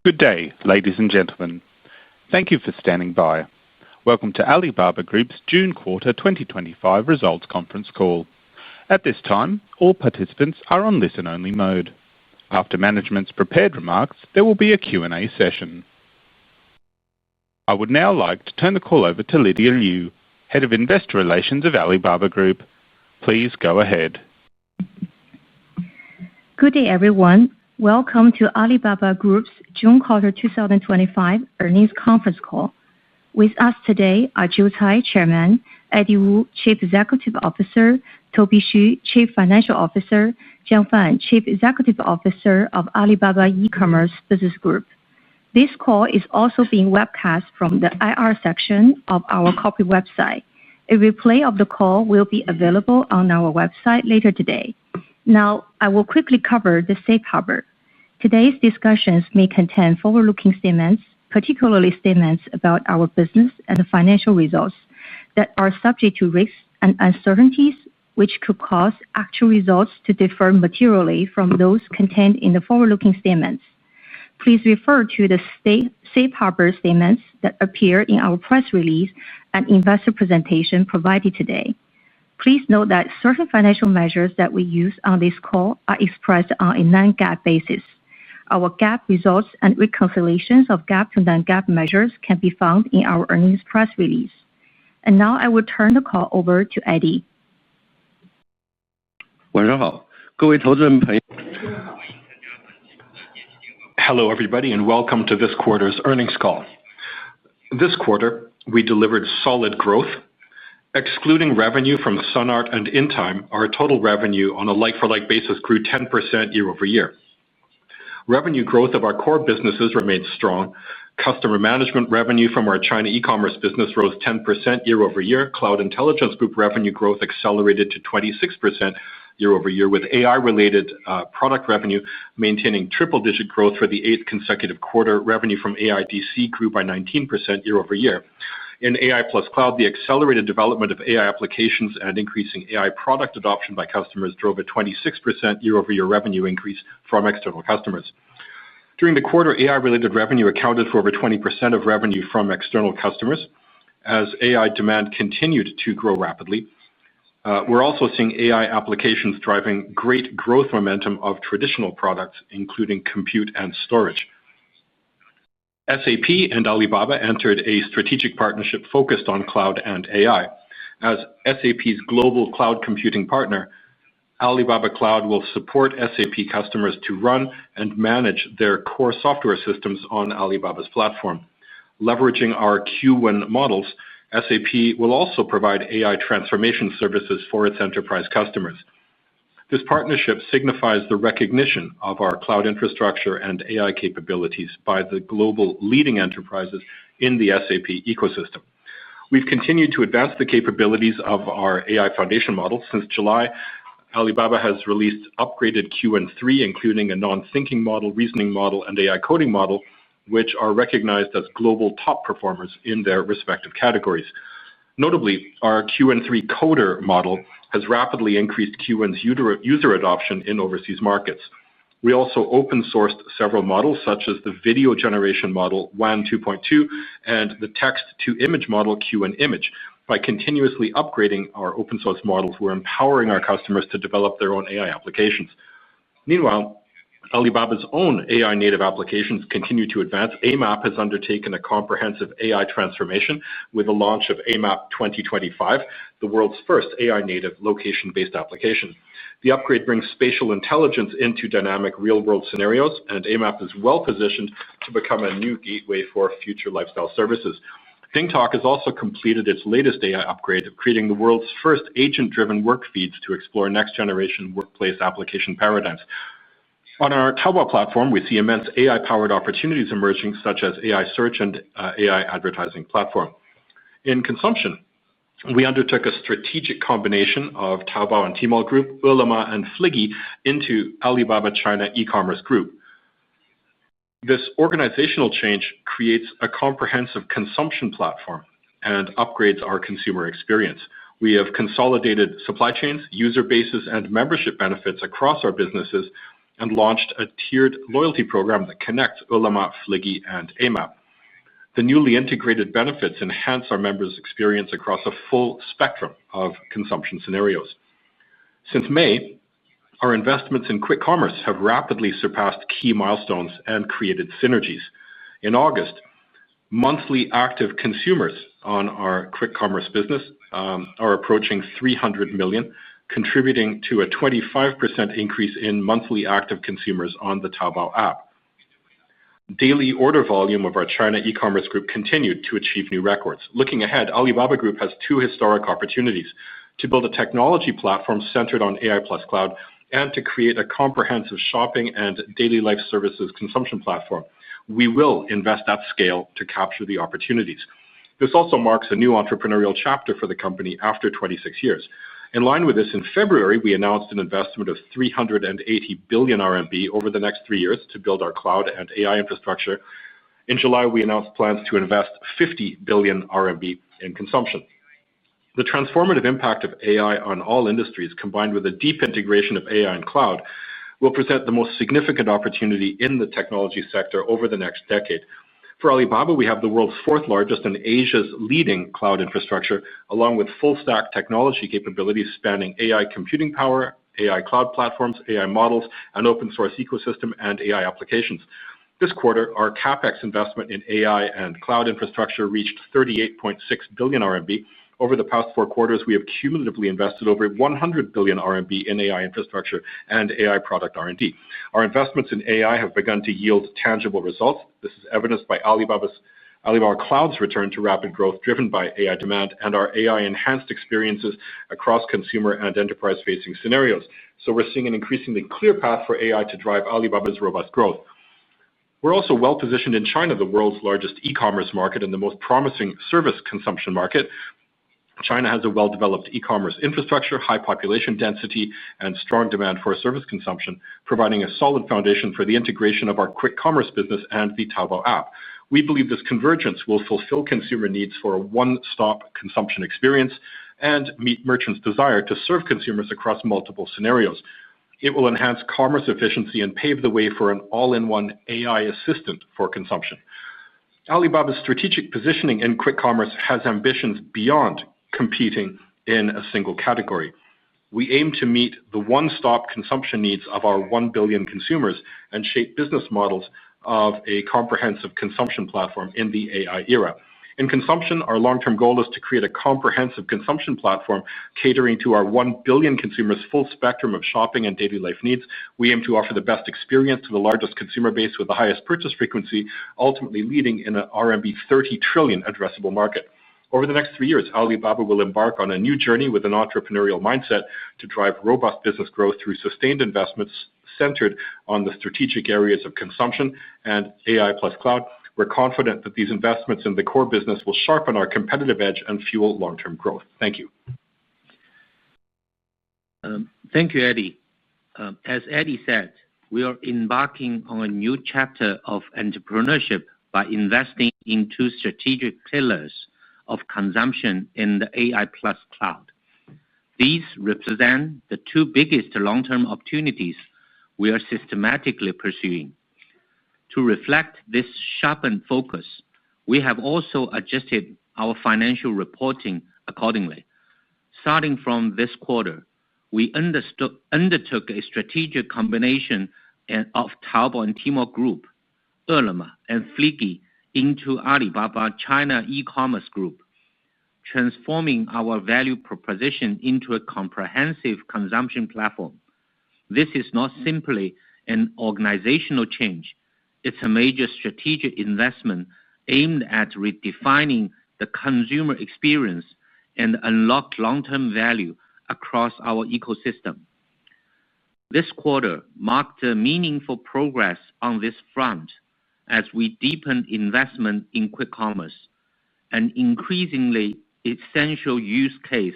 Good day, ladies and gentlemen. Thank you for standing by. Welcome to Alibaba Group's June quarter 2025 results conference call. At this time, all participants are on listen-only mode. After management's prepared remarks, there will be a Q&A session. I would now like to turn the call over to Lydia Liu, Head of Investor Relations of Alibaba Group. Please go ahead. Good day, everyone. Welcome to Alibaba Group's June quarter 2025 earnings conference call. With us today are Joe Tsai, Chairman; Eddie Wu, Chief Executive Officer; Toby Xu, Chief Financial Officer; Jiang Fan, Chief Executive Officer of Alibaba E-commerce Business Group. This call is also being webcast from the IR section of our corporate website. A replay of the call will be available on our website later today. Now, I will quickly cover the safe harbor. Today's discussions may contain forward-looking statements, particularly statements about our business and financial results that are subject to risks and uncertainties, which could cause actual results to differ materially from those contained in the forward-looking statements. Please refer to the safe harbor statements that appear in our press release and investor presentation provided today. Please note that certain financial measures that we use on this call are expressed on a non-GAAP basis. Our GAAP results and reconciliations of GAAP to non-GAAP measures can be found in our earnings press release. Now I will turn the call over to Eddie. 晚上好，各位投资人朋友。Hello, everybody, and welcome to this quarter's earnings call. This quarter, we delivered solid growth. Excluding revenue from SunArt and InTime, our total revenue on a like-for-like basis grew 10% year-over-year. Revenue growth of our core businesses remained strong. Customer management revenue from our China e-commerce business rose 10% year-over-year. Cloud Intelligence Group revenue growth accelerated to 26% year-over-year, with AI-related product revenue maintaining triple-digit growth for the 8th consecutive quarter. Revenue from AIDC grew by 19% year-over-year. In AI plus cloud, the accelerated development of AI applications and increasing AI product adoption by customers drove a 26% year-over-year revenue increase from external customers. During the quarter, AI-related revenue accounted for over 20% of revenue from external customers. As AI demand continued to grow rapidly, we're also seeing AI applications driving great growth momentum of traditional products, including compute and storage. SAP and Alibaba entered a strategic partnership focused on cloud and AI. As SAP's global cloud computing partner, Alibaba Cloud will support SAP customers to run and manage their core software systems on Alibaba's platform. Leveraging our Q1 models, SAP will also provide AI transformation services for its enterprise customers. This partnership signifies the recognition of our cloud infrastructure and AI capabilities by the global leading enterprises in the SAP ecosystem. We've continued to advance the capabilities of our AI foundation model. Since July, Alibaba has released upgraded Q3, including a non-thinking model, reasoning model, and AI coding model, which are recognized as global top performers in their respective categories. Notably, our Q3 coder model has rapidly increased Q1's user adoption in overseas markets. We also open-sourced several models, such as the video generation model WAN 2.2 and the text-to-image model Q1 Image. By continuously upgrading our open-source models, we're empowering our customers to develop their own AI applications. Meanwhile, Alibaba's own AI-native applications continue to advance. AMAP has undertaken a comprehensive AI transformation with the launch of AMAP 2025, the world's first AI-native location-based application. The upgrade brings spatial intelligence into dynamic real-world scenarios, and AMAP is well-positioned to become a new gateway for future lifestyle services. DingTalk has also completed its latest AI upgrade, creating the world's first agent-driven work feeds to explore next-generation workplace application paradigms. On our Taobao platform, we see immense AI-powered opportunities emerging, such as AI search and AI advertising platform. In consumption, we undertook a strategic combination of Taobao and Tmall Group, Ele.me and Fliggy into Alibaba China e-commerce group. This organizational change creates a comprehensive consumption platform and upgrades our consumer experience. We have consolidated supply chains, user bases, and membership benefits across our businesses, and launched a tiered loyalty program that connects Ele.me, Fliggy, and AMAP. The newly integrated benefits enhance our members' experience across a full spectrum of consumption scenarios. Since May, our investments in quick commerce have rapidly surpassed key milestones and created synergies. In August, monthly active consumers on our quick commerce business are approaching 300 million, contributing to a 25% increase in monthly active consumers on the Taobao app. Daily order volume of our China e-commerce group continued to achieve new records. Looking ahead, Alibaba Group has two historic opportunities: to build a technology platform centered on AI plus cloud and to create a comprehensive shopping and daily life services consumption platform. We will invest at scale to capture the opportunities. This also marks a new entrepreneurial chapter for the company after 26 years. In line with this, in February, we announced an investment of 380 billion RMB over the next 3 years to build our cloud and AI infrastructure. In July, we announced plans to invest 50 billion RMB in consumption. The transformative impact of AI on all industries, combined with a deep integration of AI and cloud, will present the most significant opportunity in the technology sector over the next decade. For Alibaba, we have the world's fourth largest and Asia's leading cloud infrastructure, along with full-stack technology capabilities spanning AI computing power, AI cloud platforms, AI models, an open-source ecosystem, and AI applications. This quarter, our CapEx investment in AI and cloud infrastructure reached 38.6 billion RMB. Over the past 4 quarters, we have cumulatively invested over 100 billion RMB in AI infrastructure and AI product R&D. Our investments in AI have begun to yield tangible results. This is evidenced by Alibaba Cloud's return to rapid growth driven by AI demand and our AI-enhanced experiences across consumer and enterprise-facing scenarios. So we're seeing an increasingly clear path for AI to drive Alibaba's robust growth. We're also well positioned in China, the world's largest e-commerce market and the most promising service consumption market. China has a well-developed e-commerce infrastructure, high population density, and strong demand for service consumption, providing a solid foundation for the integration of our quick commerce business and the Taobao app. We believe this convergence will fulfill consumer needs for a one-stop consumption experience and meet merchants' desire to serve consumers across multiple scenarios. It will enhance commerce efficiency and pave the way for an all-in-one AI assistant for consumption. Alibaba's strategic positioning in quick commerce has ambitions beyond competing in a single category. We aim to meet the one-stop consumption needs of our 1 billion consumers and shape business models of a comprehensive consumption platform in the AI era. In consumption, our long-term goal is to create a comprehensive consumption platform catering to our 1 billion consumers' full spectrum of shopping and daily life needs. We aim to offer the best experience to the largest consumer base with the highest purchase frequency, ultimately leading in an RMB 30 trillion addressable market. Over the next 3 years, Alibaba will embark on a new journey with an entrepreneurial mindset to drive robust business growth through sustained investments centered on the strategic areas of consumption and AI plus cloud. We're confident that these investments in the core business will sharpen our competitive edge and fuel long-term growth. Thank you. Thank you, Eddie. As Eddie said, we are embarking on a new chapter of entrepreneurship by investing in 2 strategic pillars of consumption in the AI plus cloud. These represent the 2 biggest long-term opportunities we are systematically pursuing. To reflect this sharpened focus, we have also adjusted our financial reporting accordingly. Starting from this quarter, we undertook a strategic combination of Taobao and Tmall Group, Ele.me, and Fliggy into Alibaba China e-commerce group, transforming our value proposition into a comprehensive consumption platform. This is not simply an organizational change. It's a major strategic investment aimed at redefining the consumer experience and unlock long-term value across our ecosystem. This quarter marked a meaningful progress on this front as we deepened investment in quick commerce, an increasingly essential use case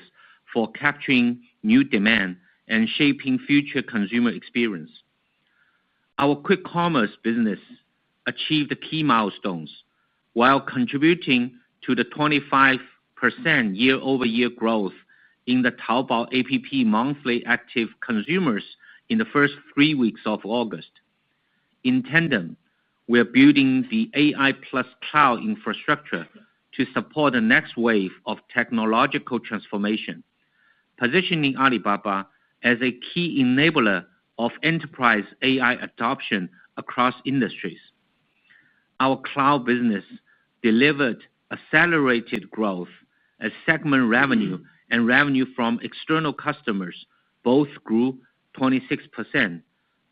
for capturing new demand and shaping future consumer experience. Our quick commerce business achieved key milestones while contributing to the 25% year-over-year growth in the Taobao app monthly active consumers in the first 3 weeks of August. In tandem, we are building the AI plus cloud infrastructure to support the next wave of technological transformation, positioning Alibaba as a key enabler of enterprise AI adoption across industries. Our cloud business delivered accelerated growth as segment revenue and revenue from external customers both grew 26%,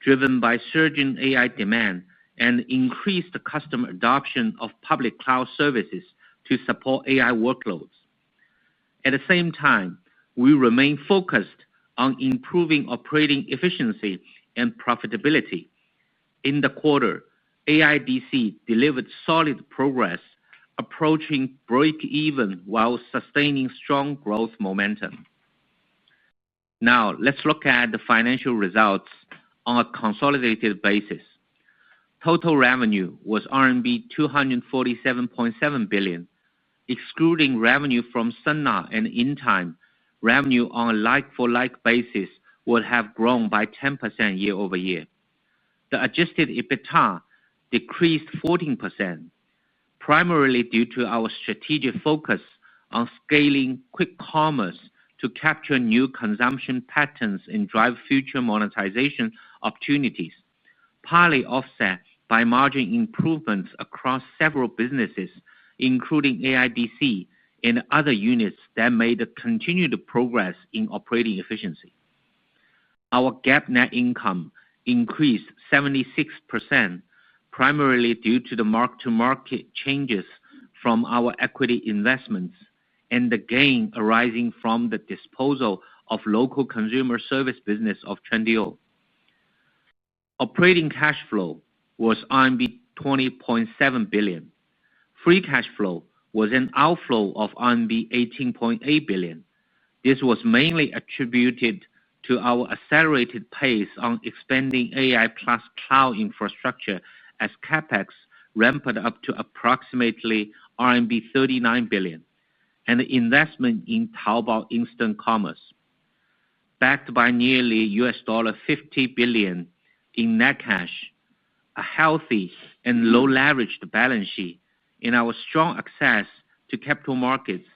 driven by surging AI demand and increased customer adoption of public cloud services to support AI workloads. At the same time, we remain focused on improving operating efficiency and profitability. In the quarter, AIDC delivered solid progress, approaching break-even while sustaining strong growth momentum. Now, let's look at the financial results on a consolidated basis. Total revenue was RMB 247.7 billion. Excluding revenue from Sun and Intime, revenue on a like-for-like basis would have grown by 10% year-over-year. The adjusted EBITDA decreased 14%, primarily due to our strategic focus on scaling quick commerce to capture new consumption patterns and drive future monetization opportunities, partly offset by margin improvements across several businesses, including AIDC and other units that made continued progress in operating efficiency. Our GAAP net income increased 76%, primarily due to the mark-to-market changes from our equity investments and the gain arising from the disposal of local consumer service business of Trendyol. Operating cash flow was RMB 20.7 billion. Free cash flow was an outflow of RMB 18.8 billion. This was mainly attributed to our accelerated pace on expanding AI plus cloud infrastructure as CapEx ramped up to approximately RMB 39 billion, and the investment in Taobao Instant Commerce. Backed by nearly $50 billion in net cash, a healthy and low-leveraged balance sheet, and our strong access to capital markets,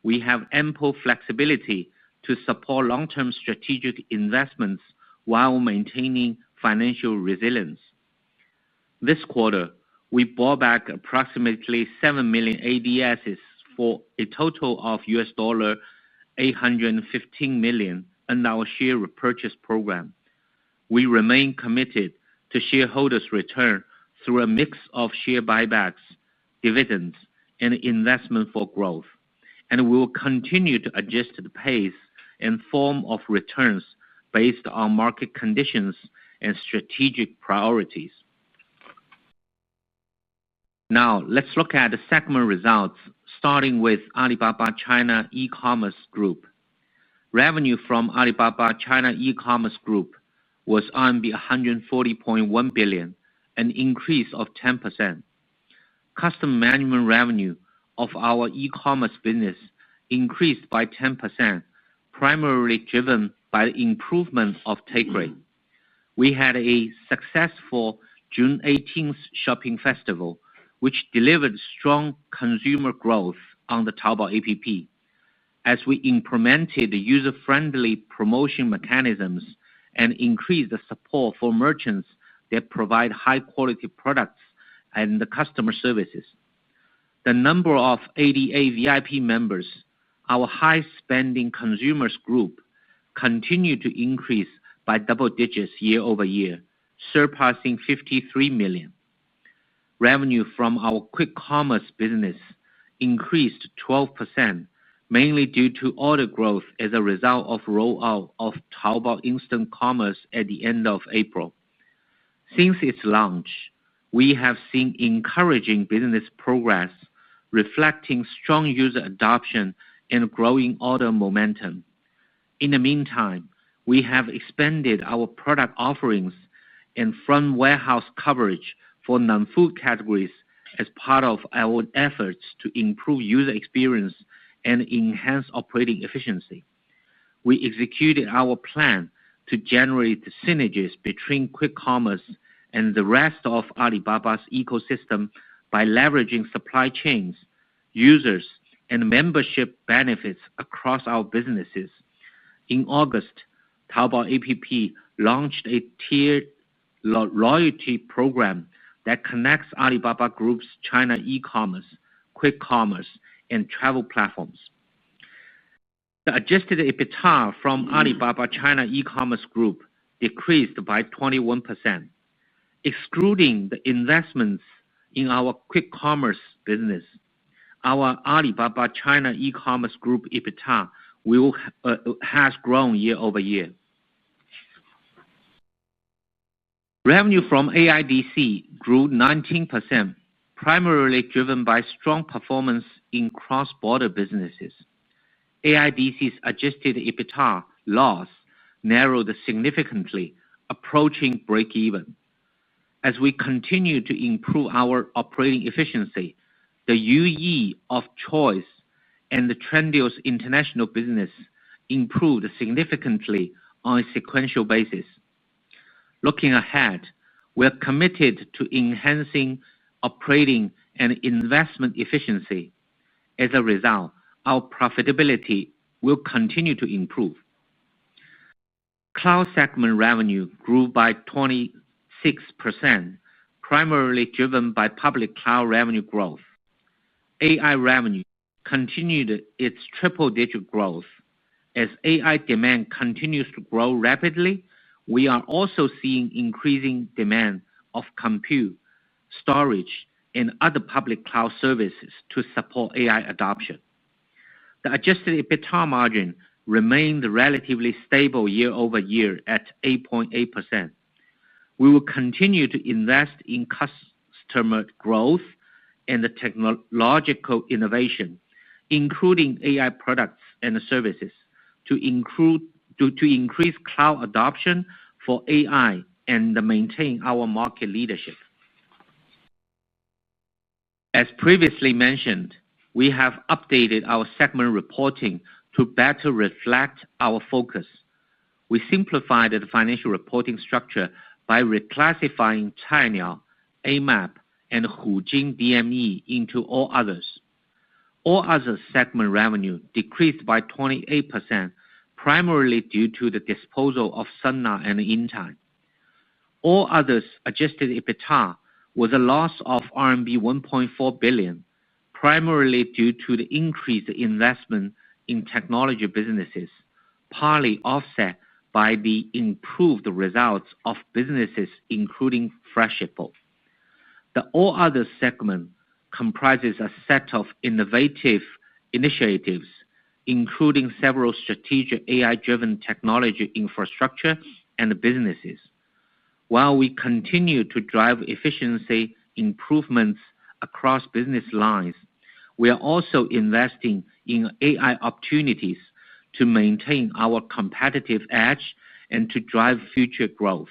we have ample flexibility to support long-term strategic investments while maintaining financial resilience. This quarter, we bought back approximately 7 million ADSs for a total of $815 million in our share repurchase program. We remain committed to shareholders' return through a mix of share buybacks, dividends, and investment for growth, and we will continue to adjust the pace and form of returns based on market conditions and strategic priorities. Now, let's look at the segment results, starting with Alibaba China E-commerce Group. Revenue from Alibaba China E-commerce Group was RMB 140.1 billion, an increase of 10%. Customer management revenue of our e-commerce business increased by 10%, primarily driven by the improvement of take rate. We had a successful June 18th shopping festival, which delivered strong consumer growth on the Taobao app. As we implemented user-friendly promotion mechanisms and increased the support for merchants that provide high-quality products and the customer services. The number of ADA VIP members, our high-spending consumers group, continued to increase by double digits year-over-year, surpassing 53 million. Revenue from our quick commerce business increased 12%, mainly due to order growth as a result of rollout of Taobao Instant Commerce at the end of April. Since its launch, we have seen encouraging business progress, reflecting strong user adoption and growing order momentum. In the meantime, we have expanded our product offerings and front warehouse coverage for non-food categories as part of our efforts to improve user experience and enhance operating efficiency. We executed our plan to generate synergies between quick commerce and the rest of Alibaba's ecosystem by leveraging supply chains, users, and membership benefits across our businesses. In August, Taobao App launched a tiered loyalty program that connects Alibaba Group's China e-commerce, quick commerce, and travel platforms. The adjusted EBITDA from Alibaba China e-commerce group decreased by 21%. Excluding the investments in our quick commerce business, our Alibaba China e-commerce group EBITDA has grown year-over-year. Revenue from AIDC grew 19%, primarily driven by strong performance in cross-border businesses. AIDC's adjusted EBITDA loss narrowed significantly, approaching break-even. As we continue to improve our operating efficiency, the UE of Choice and the Trendyol's international business improved significantly on a sequential basis. Looking ahead, we are committed to enhancing operating and investment efficiency. As a result, our profitability will continue to improve. Cloud segment revenue grew by 26%, primarily driven by public cloud revenue growth. AI revenue continued its triple-digit growth. As AI demand continues to grow rapidly, we are also seeing increasing demand of compute, storage, and other public cloud services to support AI adoption. The adjusted EBITDA margin remained relatively stable year-over-year at 8.8%. We will continue to invest in customer growth and technological innovation, including AI products and services, to increase cloud adoption for AI and maintain our market leadership. As previously mentioned, we have updated our segment reporting to better reflect our focus. We simplified the financial reporting structure by reclassifying Cainiao, Amap, and Hujing DME into all others. All other segment revenue decreased by 28%, primarily due to the disposal of Sunna and Intime. All others adjusted EBITDA was a loss of RMB 1.4 billion, primarily due to the increased investment in technology businesses, partly offset by the improved results of businesses including Freshippo. The All Others segment comprises a set of innovative initiatives, including several strategic AI-driven technology infrastructure and businesses. While we continue to drive efficiency improvements across business lines, we are also investing in AI opportunities to maintain our competitive edge and to drive future growth.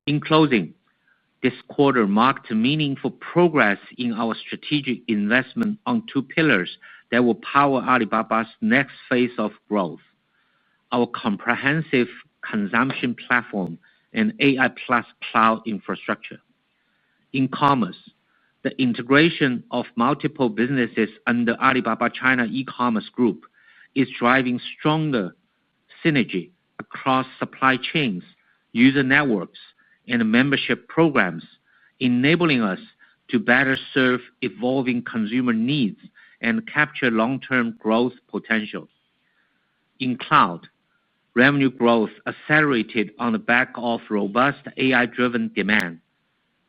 In closing, this quarter marked meaningful progress in our strategic investment on two pillars that will power Alibaba's next phase of growth: our comprehensive consumption platform and AI plus cloud infrastructure. In commerce, the integration of multiple businesses under Alibaba China e-commerce group is driving stronger synergy across supply chains, user networks, and membership programs, enabling us to better serve evolving consumer needs and capture long-term growth potential. In cloud, revenue growth accelerated on the back of robust AI-driven demand.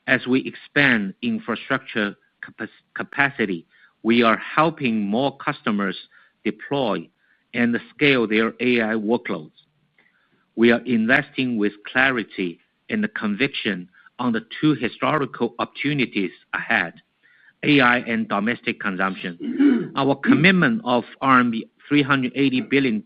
As we expand infrastructure capacity, we are helping more customers deploy and scale their AI workloads. We are investing with clarity and conviction on the two historical opportunities ahead: AI and domestic consumption. Our commitment of RMB 380 billion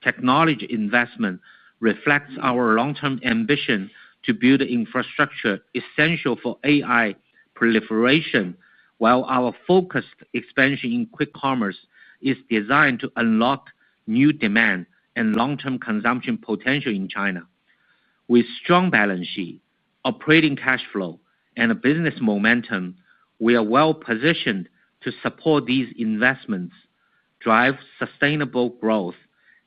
technology investment reflects our long-term ambition to build infrastructure essential for AI proliferation, while our focused expansion in quick commerce is designed to unlock new demand and long-term consumption potential in China. With strong balance sheet, operating cash flow, and business momentum, we are well positioned to support these investments, drive sustainable growth,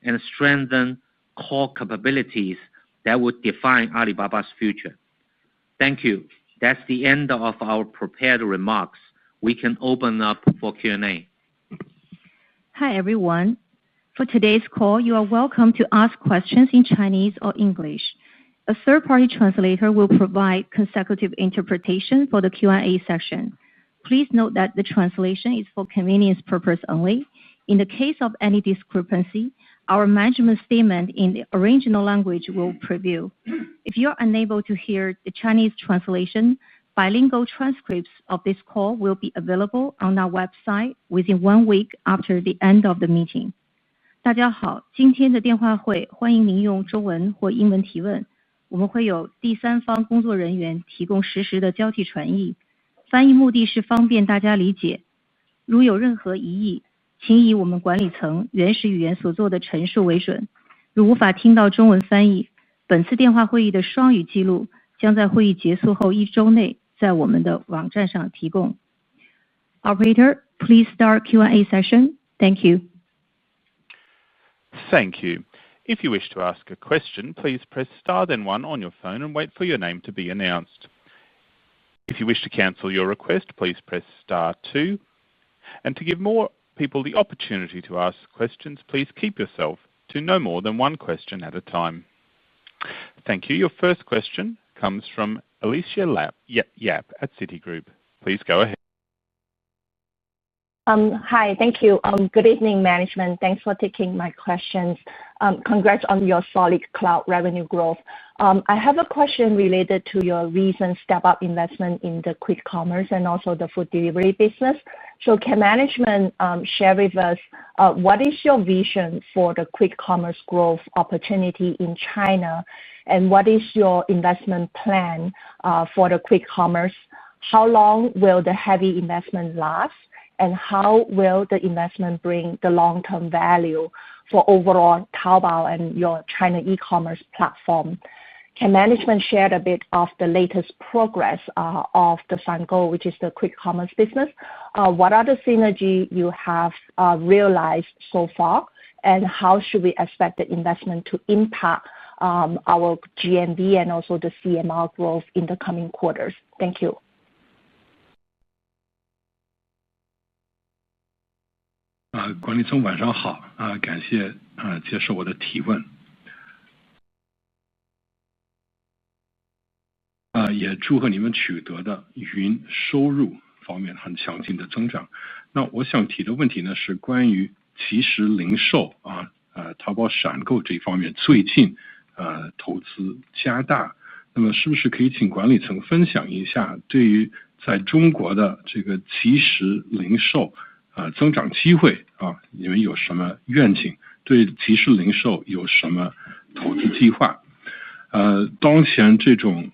and strengthen core capabilities that would define Alibaba's future. Thank you. That's the end of our prepared remarks. We can open up for Q&A. Hi everyone. For today's call, you are welcome to ask questions in Chinese or English. A third-party translator will provide consecutive interpretation for the Q&A section. Please note that the translation is for convenience purpose only. In the case of any discrepancy, our management statement in the original language will prevail. If you are unable to hear the Chinese translation, bilingual transcripts of this call will be available on our website within 1 week after the end of the meeting. 大家好，今天的电话会欢迎您用中文或英文提问，我们会有第三方工作人员提供实时的交替传译，翻译目的是方便大家理解。如有任何疑义，请以我们管理层原始语言所做的陈述为准。如无法听到中文翻译，本次电话会议的双语记录将在会议结束后1周内在我们的网站上提供。Operator, please start Q&A session. Thank you. Thank you. If you wish to ask a question, please press star then 1 on your phone and wait for your name to be announced. If you wish to cancel your request, please press star 2. And to give more people the opportunity to ask questions, please keep yourself to no more than 1 question at a time. Thank you. Your first question comes from Alicia Yap at Citigroup. Please go ahead. Hi, thank you. Good evening, management. Thanks for taking my questions. Congrats on your solid cloud revenue growth. I have a question related to your recent step-up investment in the quick commerce and also the food delivery business. So can management share with us what is your vision for the quick commerce growth opportunity in China, and what is your investment plan for the quick commerce? How long will the heavy investment last? And how will the investment bring the long-term value for overall Taobao and your China e-commerce platform? Can management share a bit of the latest progress of the concall, which is the quick commerce business? What are the synergy you have realized so far? And how should we expect the investment to impact our GMV and also the CMR growth in the coming quarters? Thank you. 管理层晚上好，感谢接受我的提问。也祝贺你们取得的云收入方面很强劲的增长。那我想提的问题呢是关于即时零售淘宝闪购这一方面最近投资加大，那么是不是可以请管理层分享一下对于在中国的这个即时零售增长机会你们有什么愿景？对即时零售有什么投资计划？当前这种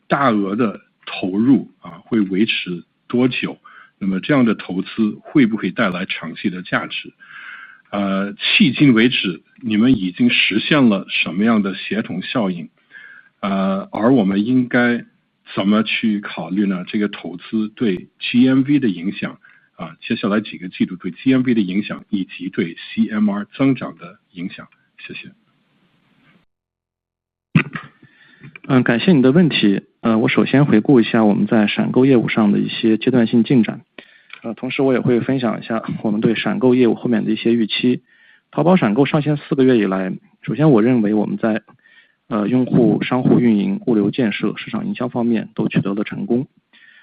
大额的投入会维持多久？那么这样的投资会不会带来长期的价值？迄今为止，你们已经实现了什么样的协同效应？而我们应该怎么去考虑呢？这个投资对 GMV 的影响？接下来几个季度对 GMV 的影响以及对 CMR 增长的影响。谢谢。感谢你的问题。我首先回顾一下我们在闪购业务上的一些阶段性进展。同时我也会分享一下我们对闪购业务后面的一些预期。淘宝闪购上线4个月以来，首先我认为我们在用户、商户运营、物流建设、市场营销方面都取得了成功。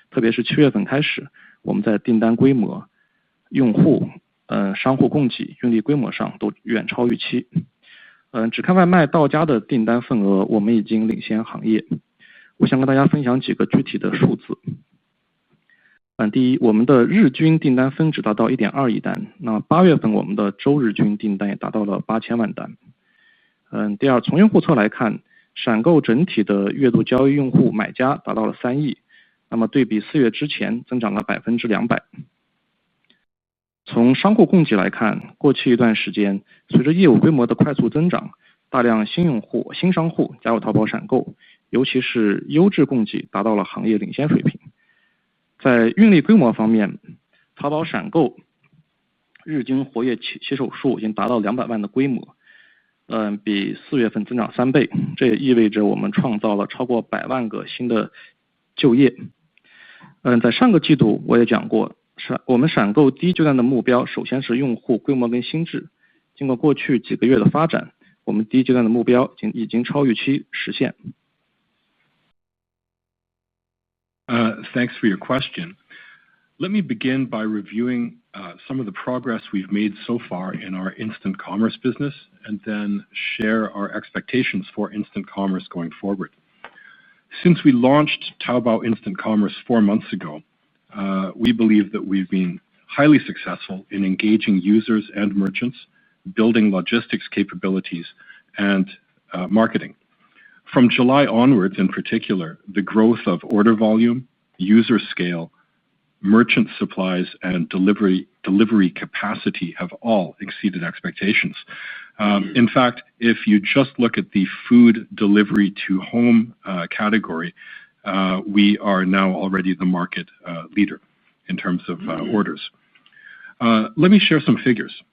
特别是7月份开始，我们在订单规模、用户、商户供给、运力规模上都远超预期。只看外卖到家的订单份额，我们已经领先行业。我想跟大家分享几个具体的数字。第一，我们的日均订单峰值达到 1.2 亿单，那8月份我们的周日均订单也达到了8000万单。第二，从用户侧来看，闪购整体的月度交易用户买家达到了3亿，那么对比4月之前增长了200%。从商户供给来看，过去一段时间，随着业务规模的快速增长，大量新用户、新商户加入淘宝闪购，尤其是优质供给达到了行业领先水平。在运力规模方面，淘宝闪购日均活跃骑手数已经达到200万的规模，比4月份增长3倍，这也意味着我们创造了超过100万个新的就业。在上个季度我也讲过，我们闪购第一阶段的目标首先是用户规模跟心智，经过过去几个月的发展，我们第一阶段的目标已经超预期实现。Thanks for your question. Let me begin by reviewing some of the progress we've made so far in our instant commerce business, and then share our expectations for instant commerce going forward. Since we launched Taobao Instant Commerce 4 months ago, we believe that we've been highly successful in engaging users and merchants, building logistics capabilities, and marketing. From July onwards, in particular, the growth of order volume, user scale, merchant supplies, and delivery capacity have all exceeded expectations. In fact, if you just look at the food delivery to home category, we are now already the market leader in terms of orders. Let me share some figures.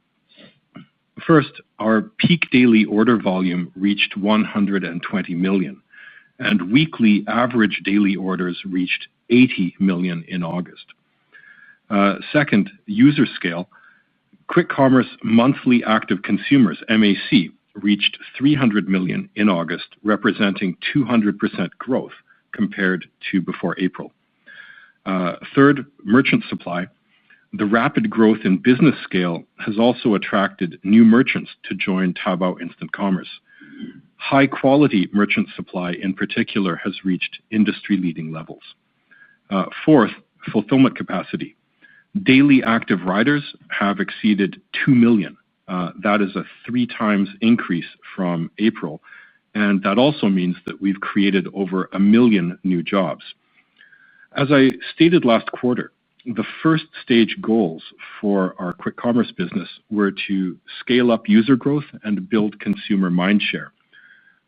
First, our peak daily order volume reached 120 million, and weekly average daily orders reached 80 million in August. Second, user scale. Quick commerce monthly active consumers, MAC, reached 300 million in August, representing 200% growth compared to before April. Third, merchant supply. The rapid growth in business scale has also attracted new merchants to join Taobao Instant Commerce. High quality merchant supply in particular has reached industry-leading levels. Fourth, fulfillment capacity. Daily active riders have exceeded 2 million. That is a 3 times increase from April, and that also means that we've created over 1 million new jobs. As I stated last quarter, the first stage goals for our quick commerce business were to scale up user growth and build consumer mindshare.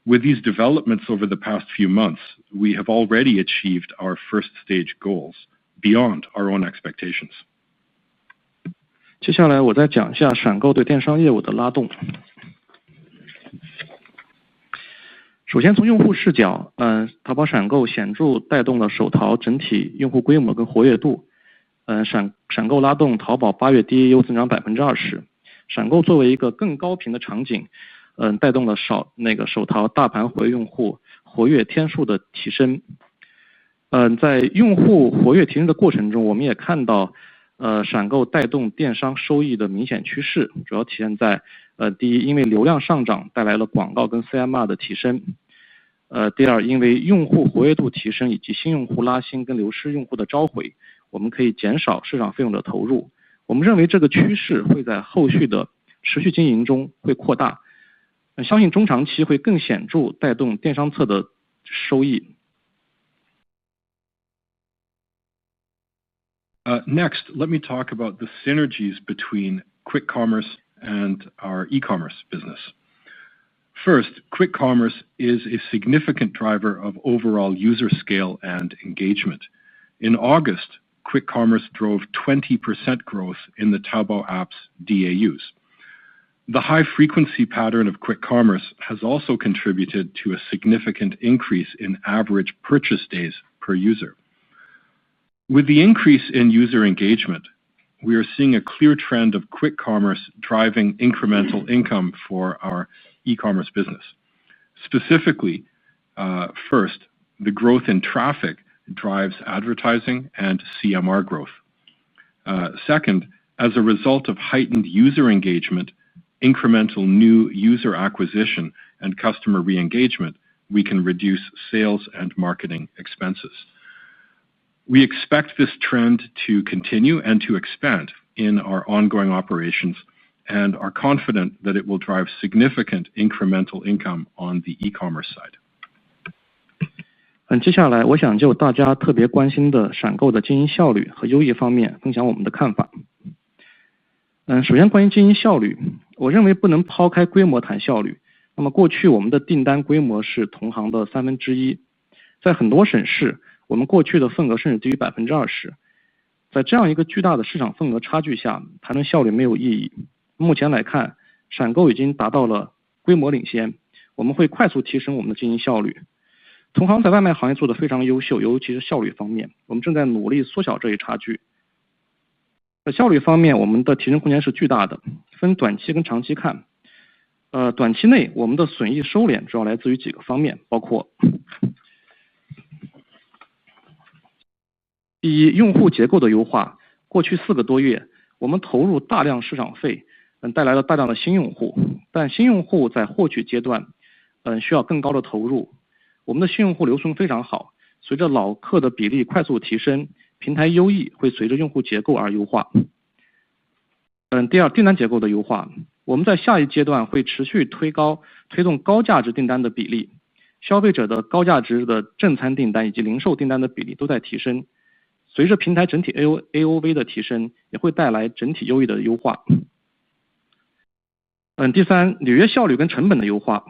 With these developments over the past few months, we have already achieved our first stage goals beyond our own expectations. 接下来我再讲一下闪购对电商业务的拉动。首先从用户视角，淘宝闪购显著带动了首淘整体用户规模跟活跃度。闪购拉动淘宝8月 DAU 增长 20%。闪购作为一个更高频的场景，带动了首淘大盘活跃用户活跃天数的提升。在用户活跃提升的过程中，我们也看到闪购带动电商收益的明显趋势，主要体现在第一，因为流量上涨带来了广告跟 CMR 的提升。第二，因为用户活跃度提升以及新用户拉新跟流失用户的召回，我们可以减少市场费用的投入。我们认为这个趋势会在后续的持续经营中会扩大，相信中长期会更显著带动电商侧的收益。Next, let me talk about the synergies between quick commerce and our e-commerce business. First, quick commerce is a significant driver of overall user scale and engagement. In August, quick commerce drove 20% growth in the Taobao app's DAUs. The high frequency pattern of quick commerce has also contributed to a significant increase in average purchase days per user. With the increase in user engagement, we are seeing a clear trend of quick commerce driving incremental income for our e-commerce business. Specifically, first, the growth in traffic drives advertising and CMR growth. Second, as a result of heightened user engagement, incremental new user acquisition, and customer re-engagement, we can reduce sales and marketing expenses. We expect this trend to continue and to expand in our ongoing operations, and are confident that it will drive significant incremental income on the e-commerce side. 接下来我想就大家特别关心的闪购的经营效率和优异方面分享我们的看法。首先关于经营效率，我认为不能抛开规模谈效率。那么过去我们的订单规模是同行的1/3，在很多省市，我们过去的份额甚至低于20%。在这样一个巨大的市场份额差距下，谈论效率没有意义。目前来看，闪购已经达到了规模领先，我们会快速提升我们的经营效率。同行在外卖行业做得非常优秀，尤其是效率方面，我们正在努力缩小这一差距。在效率方面，我们的提升空间是巨大的，分短期跟长期看。短期内我们的损益收敛主要来自于几个方面，包括第一，用户结构的优化。过去4个多月，我们投入大量市场费，带来了大量的新用户，但新用户在获取阶段，需要更高的投入。我们的新用户留存非常好，随着老客的比例快速提升，平台优异会随着用户结构而优化。第二，订单结构的优化，我们在下一阶段会持续推动高价值订单的比例，消费者的高价值的正餐订单以及零售订单的比例都在提升。随着平台整体 AOV 的提升，也会带来整体优异的优化。第三，履约效率跟成本的优化。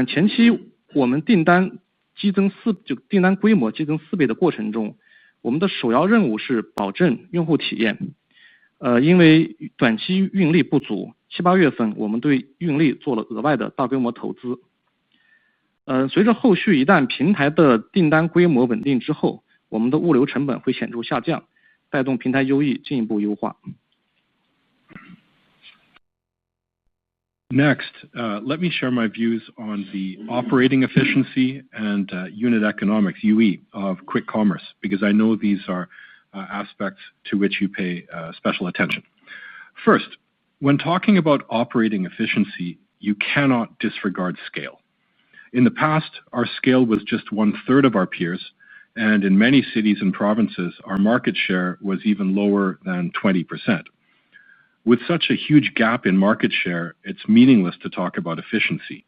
前期我们订单规模激增4倍的过程中，我们的首要任务是保证用户体验。因为短期运力不足，7、8月份我们对运力做了额外的大规模投资。随着后续一旦平台的订单规模稳定之后，我们的物流成本会显著下降，带动平台优异进一步优化。Next, let me share my views on the operating efficiency and unit economics (UE) of quick commerce, because I know these are aspects to which you pay special attention. First, when talking about operating efficiency, you cannot disregard scale. In the past, our scale was just 1/3 of our peers, and in many cities and provinces, our market share was even lower than 20%. With such a huge gap in market share, it's meaningless to talk about efficiency.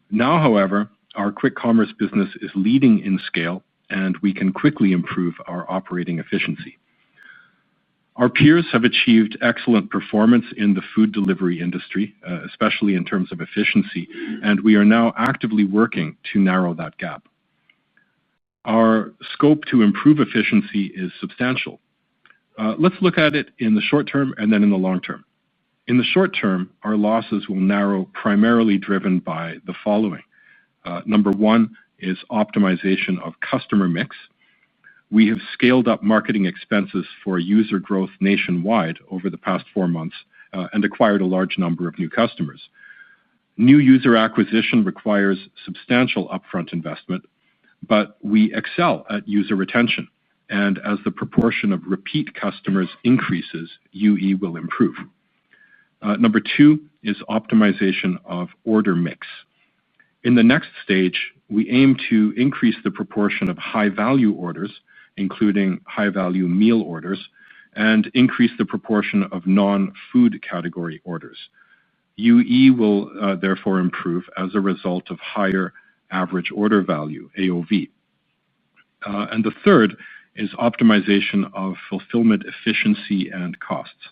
Now, however, our quick commerce business is leading in scale, and we can quickly improve our operating efficiency. Our peers have achieved excellent performance in the food delivery industry, especially in terms of efficiency, and we are now actively working to narrow that gap. Our scope to improve efficiency is substantial. Let's look at it in the short term and then in the long term. In the short term, our losses will narrow primarily driven by the following. Number one is optimization of customer mix. We have scaled up marketing expenses for user growth nationwide over the past 4 months and acquired a large number of new customers. New user acquisition requires substantial upfront investment, but we excel at user retention, and as the proportion of repeat customers increases, UE will improve. Number two is optimization of order mix. In the next stage, we aim to increase the proportion of high-value orders, including high-value meal orders, and increase the proportion of non-food category orders. UE will therefore improve as a result of higher average order value, AOV. And the third is optimization of fulfillment efficiency and costs.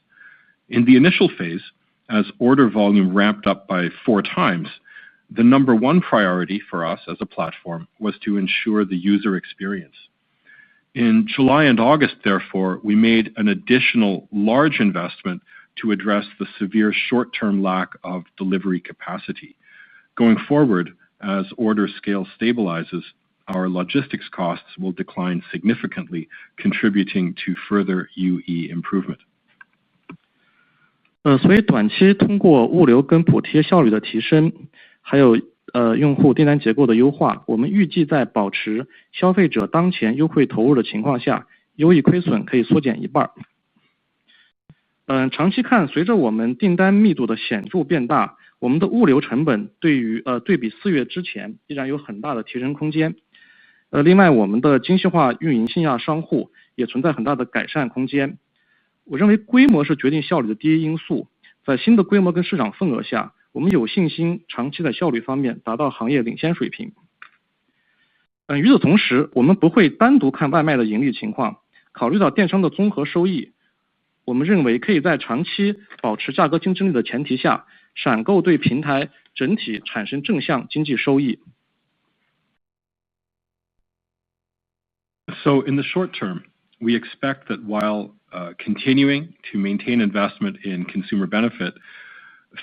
In the initial phase, as order volume ramped up by 4 times, the number one priority for us as a platform was to ensure the user experience. In July and August, therefore, we made an additional large investment to address the severe short-term lack of delivery capacity. Going forward, as order scale stabilizes, our logistics costs will decline significantly, contributing to further UE improvement. 所以短期通过物流跟补贴效率的提升，还有用户订单结构的优化，我们预计在保持消费者当前优惠投入的情况下，优益亏损可以缩减1半。长期看，随着我们订单密度的显著变大，我们的物流成本对比4月之前依然有很大的提升空间。另外，我们的精细化运营线下商户也存在很大的改善空间。我认为规模是决定效率的第一因素，在新的规模跟市场份额下，我们有信心长期在效率方面达到行业领先水平。与此同时，我们不会单独看外卖的盈利情况，考虑到电商的综合收益，我们认为可以在长期保持价格竞争力的前提下，闪购对平台整体产生正向经济收益。So in the short term, we expect that while continuing to maintain investment in consumer benefit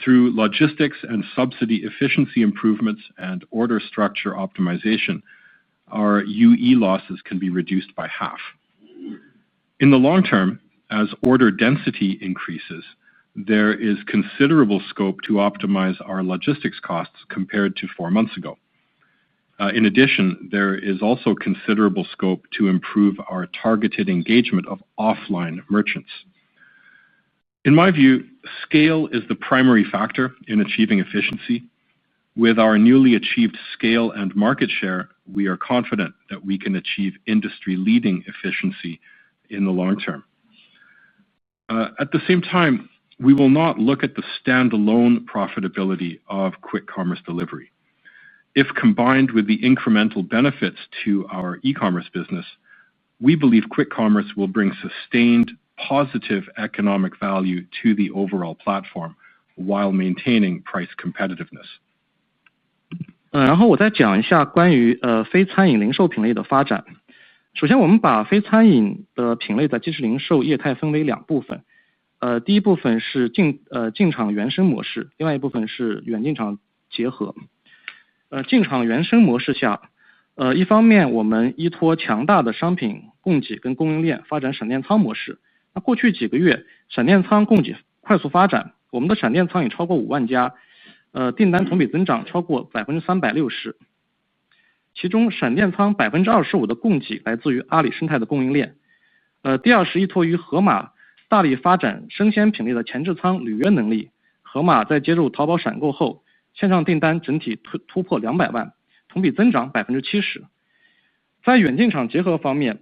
through logistics and subsidy efficiency improvements and order structure optimization, our UE losses can be reduced by half. In the long term, as order density increases, there is considerable scope to optimize our logistics costs compared to 4 months ago. In addition, there is also considerable scope to improve our targeted engagement of offline merchants. In my view, scale is the primary factor in achieving efficiency. With our newly achieved scale and market share, we are confident that we can achieve industry-leading efficiency in the long term. At the same time, we will not look at the standalone profitability of quick commerce delivery. If combined with the incremental benefits to our e-commerce business, we believe quick commerce will bring sustained positive economic value to the overall platform while maintaining price competitiveness. 然后我再讲一下关于非餐饮零售品类的发展。首先，我们把非餐饮的品类在即时零售业态分为2部分。第一部分是进场原生模式，另外一部分是远进场结合。进场原生模式下，一方面我们依托强大的商品供给跟供应链发展闪电仓模式。那过去几个月，闪电仓供给快速发展，我们的闪电仓已超过5万家，订单同比增长超过360%。其中闪电仓25%的供给来自于阿里生态的供应链。第二是依托于盒马大力发展生鲜品类的前置仓履约能力。盒马在接入淘宝闪购后，线上订单整体突破200万，同比增长70%。在远进场结合方面，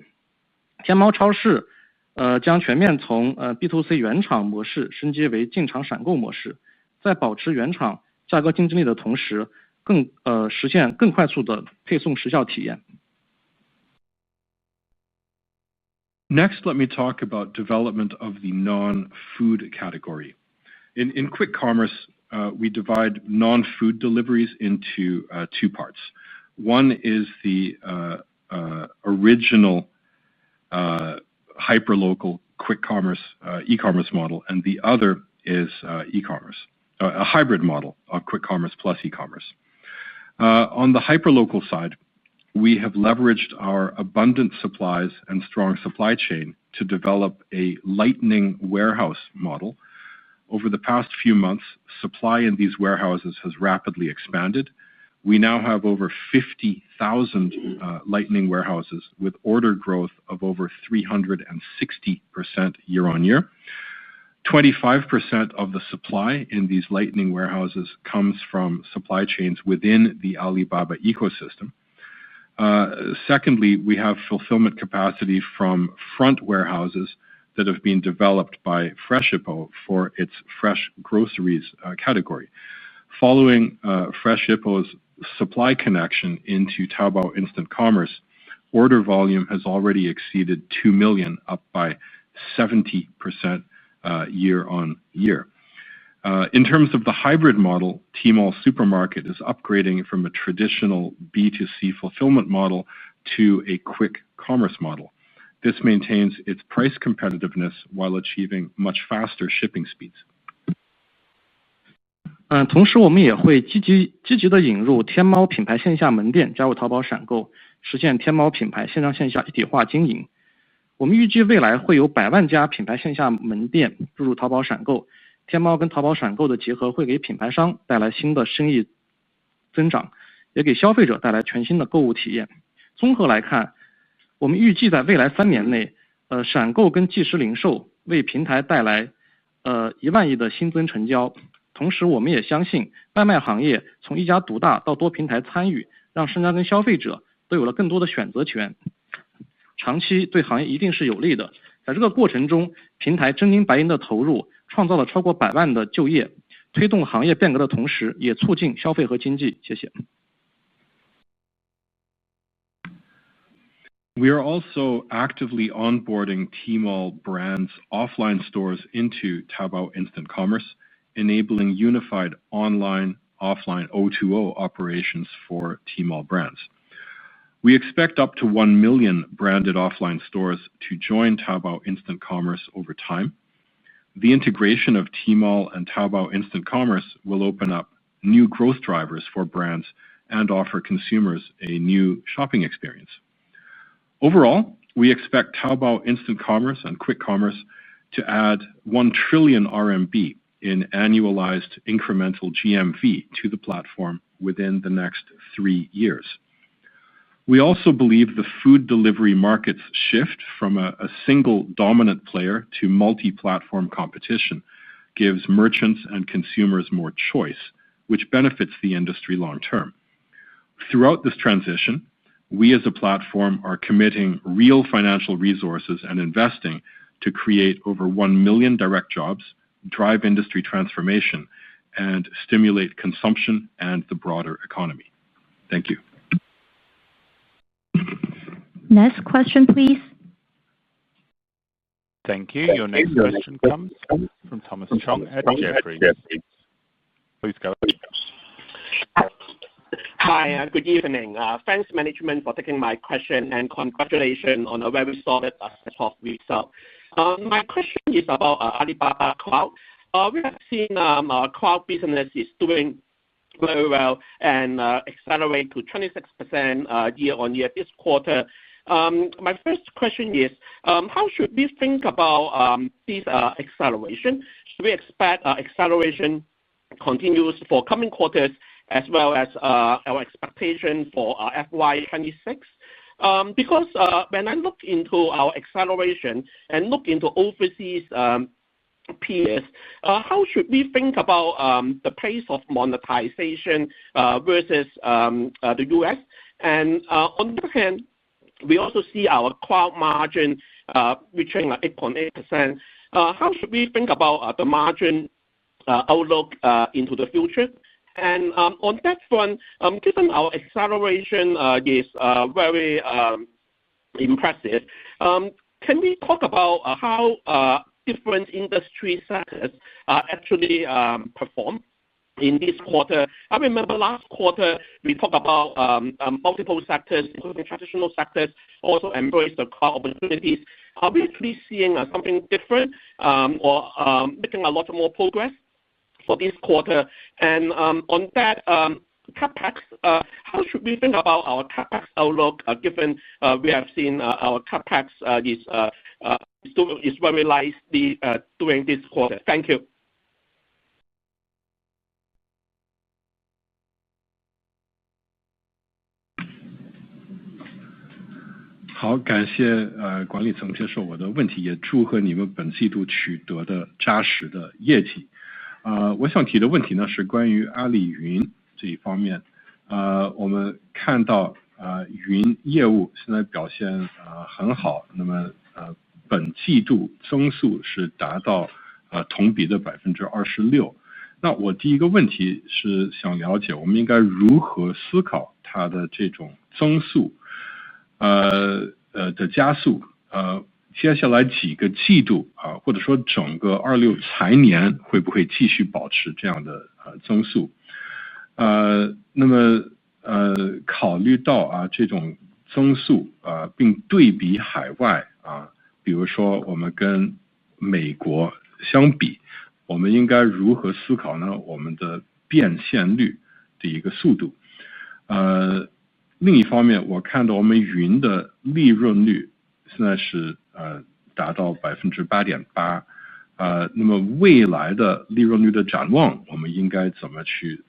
天猫超市将全面从B2C 原厂模式升级为进场闪购模式，在保持原厂价格竞争力的同时，实现更快速的配送时效体验。Next, let me talk about development of the non-food category. In quick commerce, we divide non-food deliveries into 2 parts. One is the original hyperlocal quick commerce e-commerce model, and the other is e-commerce, a hybrid model of quick commerce plus e-commerce. On the hyperlocal side, we have leveraged our abundant supplies and strong supply chain to develop a lightning warehouse model. Over the past few months, supply in these warehouses has rapidly expanded. We now have over 50,000 lightning warehouses with order growth of over 360% year-on-year. 25% of the supply in these lightning warehouses comes from supply chains within the Alibaba ecosystem. Secondly, we have fulfillment capacity from front warehouses that have been developed by Freshippo for its fresh groceries category. Following Freshippo's supply connection into Taobao Instant Commerce, order volume has already exceeded 2 million, up by 70% year-on-year. In terms of the hybrid model, Tmall Supermarket is upgrading from a traditional B2C fulfillment model to a quick commerce model. This maintains its price competitiveness while achieving much faster shipping speeds. 同时我们也会积极的引入天猫品牌线下门店加入淘宝闪购，实现天猫品牌线上线下一体化经营。我们预计未来会有100万家品牌线下门店入驻淘宝闪购，天猫跟淘宝闪购的结合会给品牌商带来新的生意增长，也给消费者带来全新的购物体验。综合来看，我们预计在未来3年内，闪购跟即时零售为平台带来1万亿的新增成交。同时我们也相信外卖行业从一家独大到多平台参与，让商家跟消费者都有了更多的选择权，长期对行业一定是有利的。在这个过程中，平台真金白银的投入创造了超过100万的就业，推动行业变革的同时也促进消费和经济。谢谢。We are also actively onboarding Tmall brands' offline stores into Taobao Instant Commerce, enabling unified online-offline O2O operations for Tmall brands. We expect up to 1 million branded offline stores to join Taobao Instant Commerce over time. The integration of Tmall and Taobao Instant Commerce will open up new growth drivers for brands and offer consumers a new shopping experience. Overall, we expect Taobao Instant Commerce and Quick Commerce to add 1 trillion RMB in annualized incremental GMV to the platform within the next 3 years. We also believe the food delivery market's shift from a single dominant player to multi-platform competition gives merchants and consumers more choice, which benefits the industry long term. Throughout this transition, we as a platform are committing real financial resources and investing to create over 1 million direct jobs, drive industry transformation, and stimulate consumption and the broader economy. Thank you. Next question, please. Thank you. Your next question comes from Thomas Chong at Jefferies. Please go ahead. Hi, good evening. Thanks, management, for taking my question, and congratulations on a very solid set of results. My question is about Alibaba Cloud. We have seen our cloud business is doing very well and accelerate to 26% year-on-year this quarter. My first question is, how should we think about this acceleration? Should we expect acceleration continues for coming quarters as well as our expectation for FY26? Because when I look into our acceleration and look into overseas peers, how should we think about the pace of monetization versus the US? And on the other hand, we also see our cloud margin reaching 8.8%. How should we think about the margin outlook into the future? And on that front, given our acceleration is very impressive, can we talk about how different industry sectors actually perform in this quarter? I remember last quarter we talked about multiple sectors, including traditional sectors, also embrace the cloud opportunities. Are we actually seeing something different or making a lot more progress for this quarter? And on that CapEx, how should we think about our CapEx outlook, given we have seen our CapEx is very lightly during this quarter? Thank you. 好，感谢管理层接受我的问题，也祝贺你们本季度取得的扎实的业绩。我想提的问题呢是关于阿里云这一方面。我们看到云业务现在表现很好，那么本季度增速是达到同比的 26%。那我第一个问题是想了解我们应该如何思考它的这种增速的加速，接下来几个季度或者说整个26财年会不会继续保持这样的增速？那么考虑到这种增速并对比海外比如说我们跟美国相比，我们应该如何思考呢？我们的变现率的一个速度。另一方面，我看到我们云的利润率现在是达到 8.8%。那么未来的利润率的展望，我们应该怎么去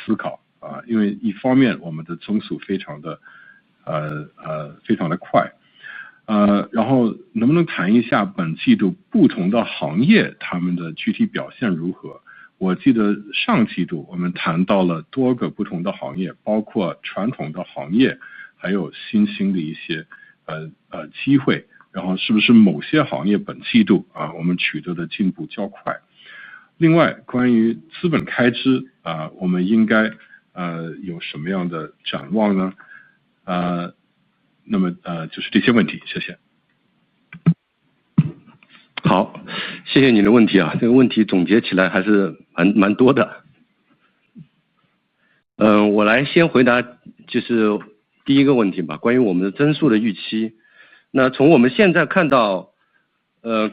思考因为一方面我们的增速非常的快。然后能不能谈一下本季度不同的行业他们的具体表现如何？我记得上季度我们谈到了多个不同的行业，包括传统的行业，还有新兴的一些机会，然后是不是某些行业本季度我们取得的进步较快？另外关于资本开支我们应该有什么样的展望呢？那么就是这些问题，谢谢。好，谢谢你的问题啊，这个问题总结起来还是蛮多的。我来先回答就是第一个问题吧，关于我们的增速的预期。那从我们现在看到，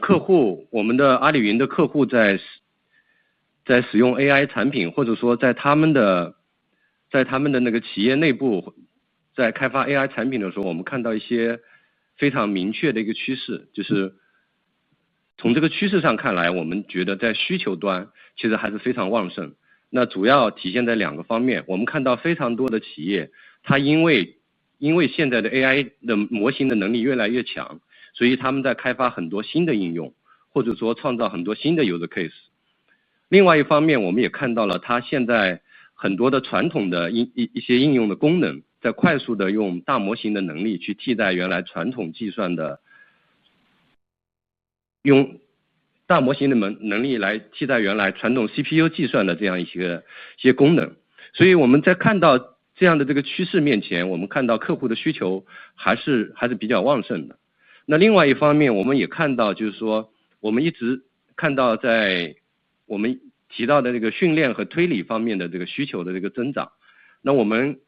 客户，我们的阿里云的客户在使用 AI 产品，或者说在他们的那个企业内部，在开发 AI 产品的时候，我们看到一些非常明确的一个趋势，就是从这个趋势上看来，我们觉得在需求端其实还是非常旺盛。那主要体现在2个方面，我们看到非常多的企业，它因为现在的 AI 的模型的能力越来越强，所以他们在开发很多新的应用，或者说创造很多新的 user case。另外一方面，我们也看到了它现在很多的传统的一些应用的功能，在快速的用大模型的能力去替代原来传统计算的，用大模型的能力来替代原来传统 CPU 计算的这样一些功能。所以我们在看到这样的这个趋势面前，我们看到客户的需求还是比较旺盛的。那另外一方面，我们也看到就是说，我们一直看到在我们提到的这个训练和推理方面的这个需求的这个增长。那我们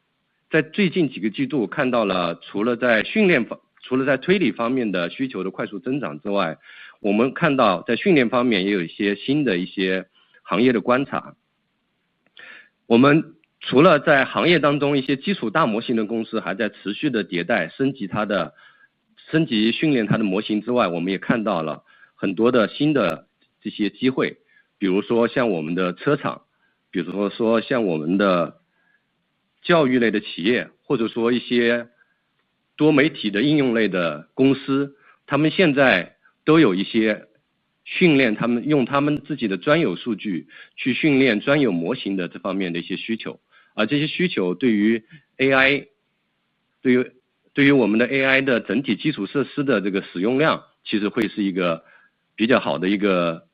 在最近几个季度看到了，除了在推理方面的需求的快速增长之外，我们看到在训练方面也有一些新的一些行业的观察。我们除了在行业当中一些基础大模型的公司还在持续的迭代升级训练它的模型之外，我们也看到了很多的新的这些机会，比如说像我们的车厂，比如说像我们的教育类的企业，或者说一些多媒体的应用类的公司，他们现在都有一些训练他们用他们自己的专有数据去训练专有模型的这方面的一些需求。而这些需求对于 AI 对于我们的 AI 的整体基础设施的这个使用量，其实会是一个比较好的一个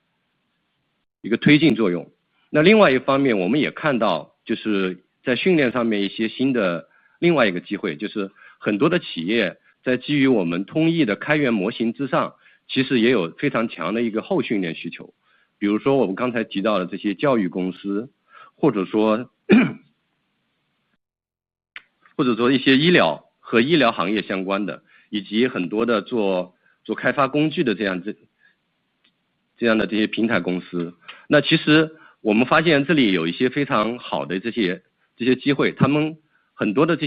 推进作用。那另外一方面，我们也看到就是在训练上面一些新的另外一个机会，就是很多的企业在基于我们通义的开源模型之上，其实也有非常强的一个后训练需求。比如说我们刚才提到的这些教育公司，或者说一些医疗和医疗行业相关的，以及很多的做开发工具的这样的这些平台公司。那其实我们发现这里有一些非常好的这些机会，他们很多的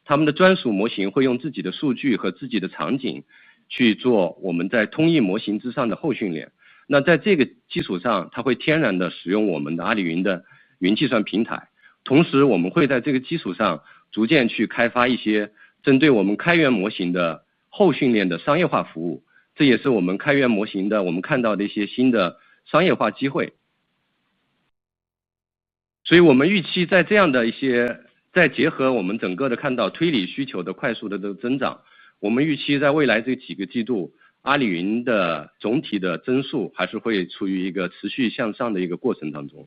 他们的专属模型会用自己的数据和自己的场景去做我们在通义模型之上的后训练。那在这个基础上，它会天然的使用我们的阿里云的云计算平台，同时我们会在这个基础上逐渐去开发一些针对我们开源模型的后训练的商业化服务，这也是我们开源模型的我们看到的一些新的商业化机会。所以我们预期在这样的一些，再结合我们整个的看到推理需求的快速的这个增长，我们预期在未来这几个季度，阿里云的总体的增速还是会处于一个持续向上的一个过程当中。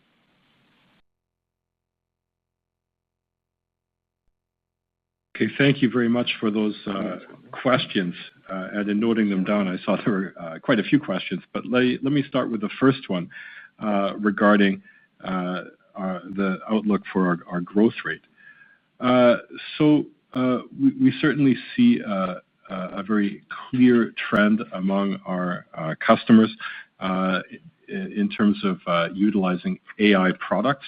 Okay, thank you very much for those questions. And in noting them down, I saw there were quite a few questions, but let me start with the first one regarding the outlook for our growth rate. So we certainly see a very clear trend among our customers in terms of utilizing AI products.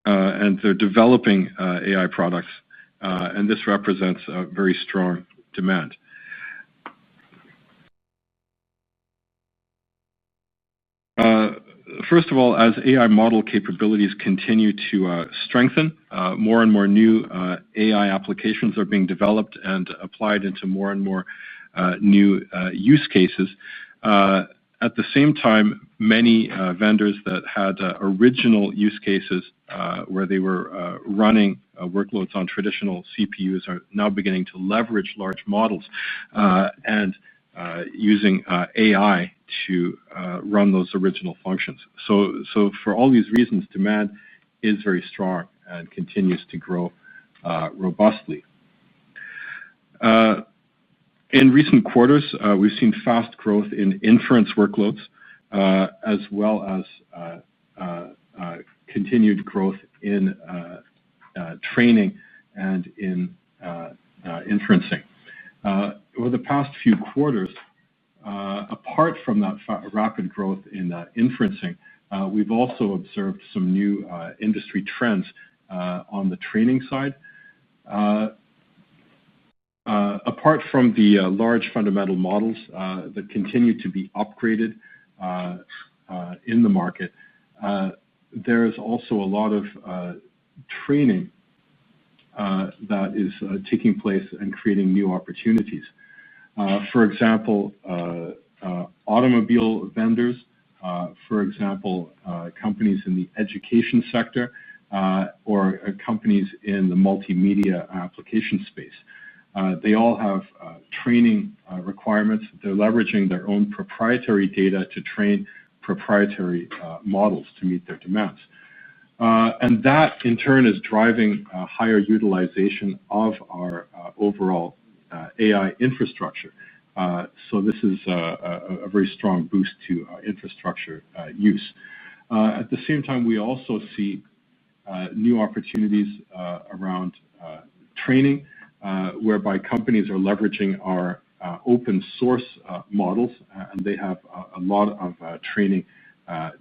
And they're developing AI products, and this represents a very strong demand. First of all, as AI model capabilities continue to strengthen, more and more new AI applications are being developed and applied into more and more new use cases. At the same time, many vendors that had original use cases where they were running workloads on traditional CPUs are now beginning to leverage large models and using AI to run those original functions. So for all these reasons, demand is very strong and continues to grow robustly. In recent quarters, we've seen fast growth in inference workloads, as well as continued growth in training and in inferencing. Over the past few quarters, apart from that rapid growth in inferencing, we've also observed some new industry trends on the training side. Apart from the large fundamental models that continue to be upgraded in the market, there is also a lot of training that is taking place and creating new opportunities. For example, automobile vendors, for example, companies in the education sector, or companies in the multimedia application space. They all have training requirements. They're leveraging their own proprietary data to train proprietary models to meet their demands. And that, in turn, is driving higher utilization of our overall AI infrastructure. So this is a very strong boost to infrastructure use. At the same time, we also see new opportunities around training, whereby companies are leveraging our open source models, and they have a lot of training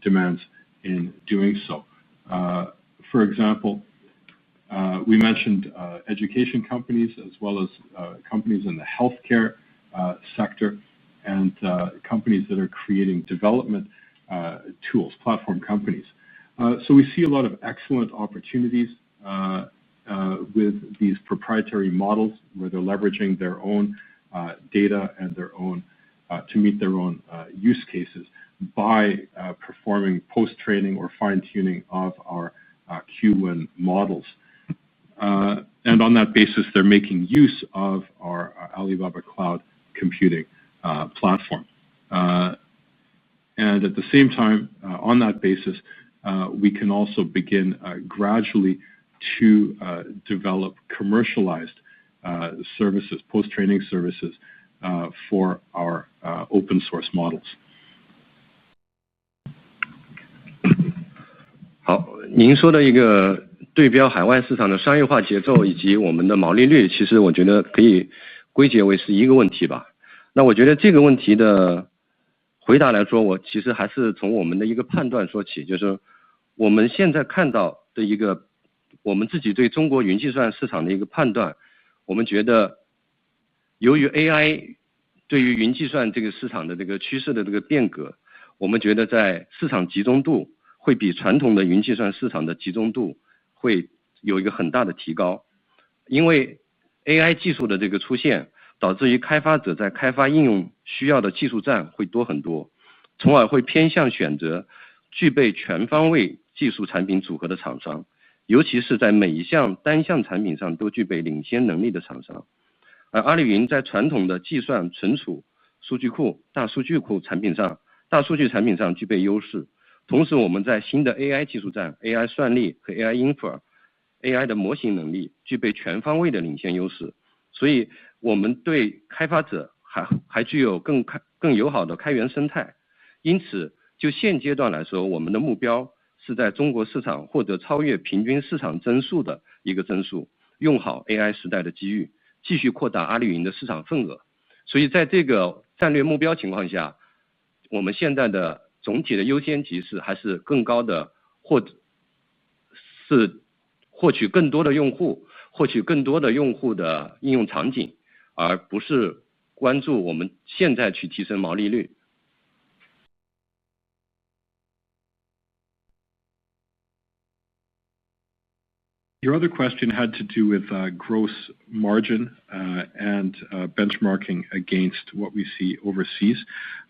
demands in doing so. For example, we mentioned education companies as well as companies in the healthcare sector, and companies that are creating development tools, platform companies. So we see a lot of excellent opportunities with these proprietary models where they're leveraging their own data and their own to meet their own use cases by performing post-training or fine-tuning of our Q1 models. And on that basis, they're making use of our Alibaba Cloud computing platform. And at the same time, on that basis, we can also begin gradually to develop commercialized services, post-training services for our open source models. 好，您说的一个对标海外市场的商业化节奏以及我们的毛利率，其实我觉得可以归结为是一个问题吧。那我觉得这个问题的回答来说，我其实还是从我们的一个判断说起，就是我们现在看到的一个我们自己对中国云计算市场的一个判断，我们觉得由于 AI 对于云计算这个市场的这个趋势的这个变革，我们觉得在市场集中度会比传统的云计算市场的集中度会有一个很大的提高。因为 AI 技术的这个出现，导致于开发者在开发应用需要的技术栈会多很多，从而会偏向选择具备全方位技术产品组合的厂商，尤其是在每一项单项产品上都具备领先能力的厂商。而阿里云在传统的计算、存储、数据库、大数据产品上具备优势。同时我们在新的 AI 技术栈、AI 算力和 AI Infra、AI 的模型能力具备全方位的领先优势，所以我们对开发者还具有更友好的开源生态。因此就现阶段来说，我们的目标是在中国市场获得超越平均市场增速的一个增速，用好 AI 时代的机遇，继续扩大阿里云的市场份额。所以在这个战略目标情况下，我们现在的总体的优先级是还是更高的，或者是获取更多的用户，获取更多的用户的应用场景，而不是关注我们现在去提升毛利率。Your other question had to do with gross margin and benchmarking against what we see overseas.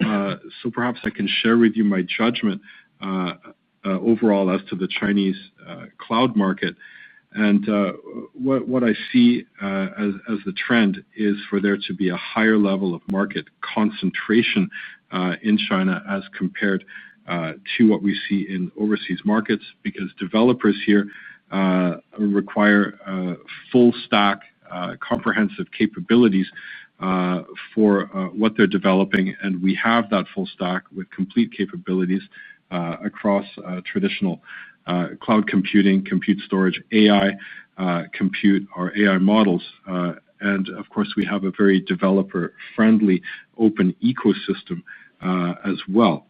So perhaps I can share with you my judgment overall as to the Chinese cloud market. And what I see as the trend is for there to be a higher level of market concentration in China as compared to what we see in overseas markets, because developers here require full stack comprehensive capabilities for what they're developing, and we have that full stack with complete capabilities across traditional cloud computing, compute storage, AI compute, or AI models, and of course we have a very developer friendly open ecosystem as well.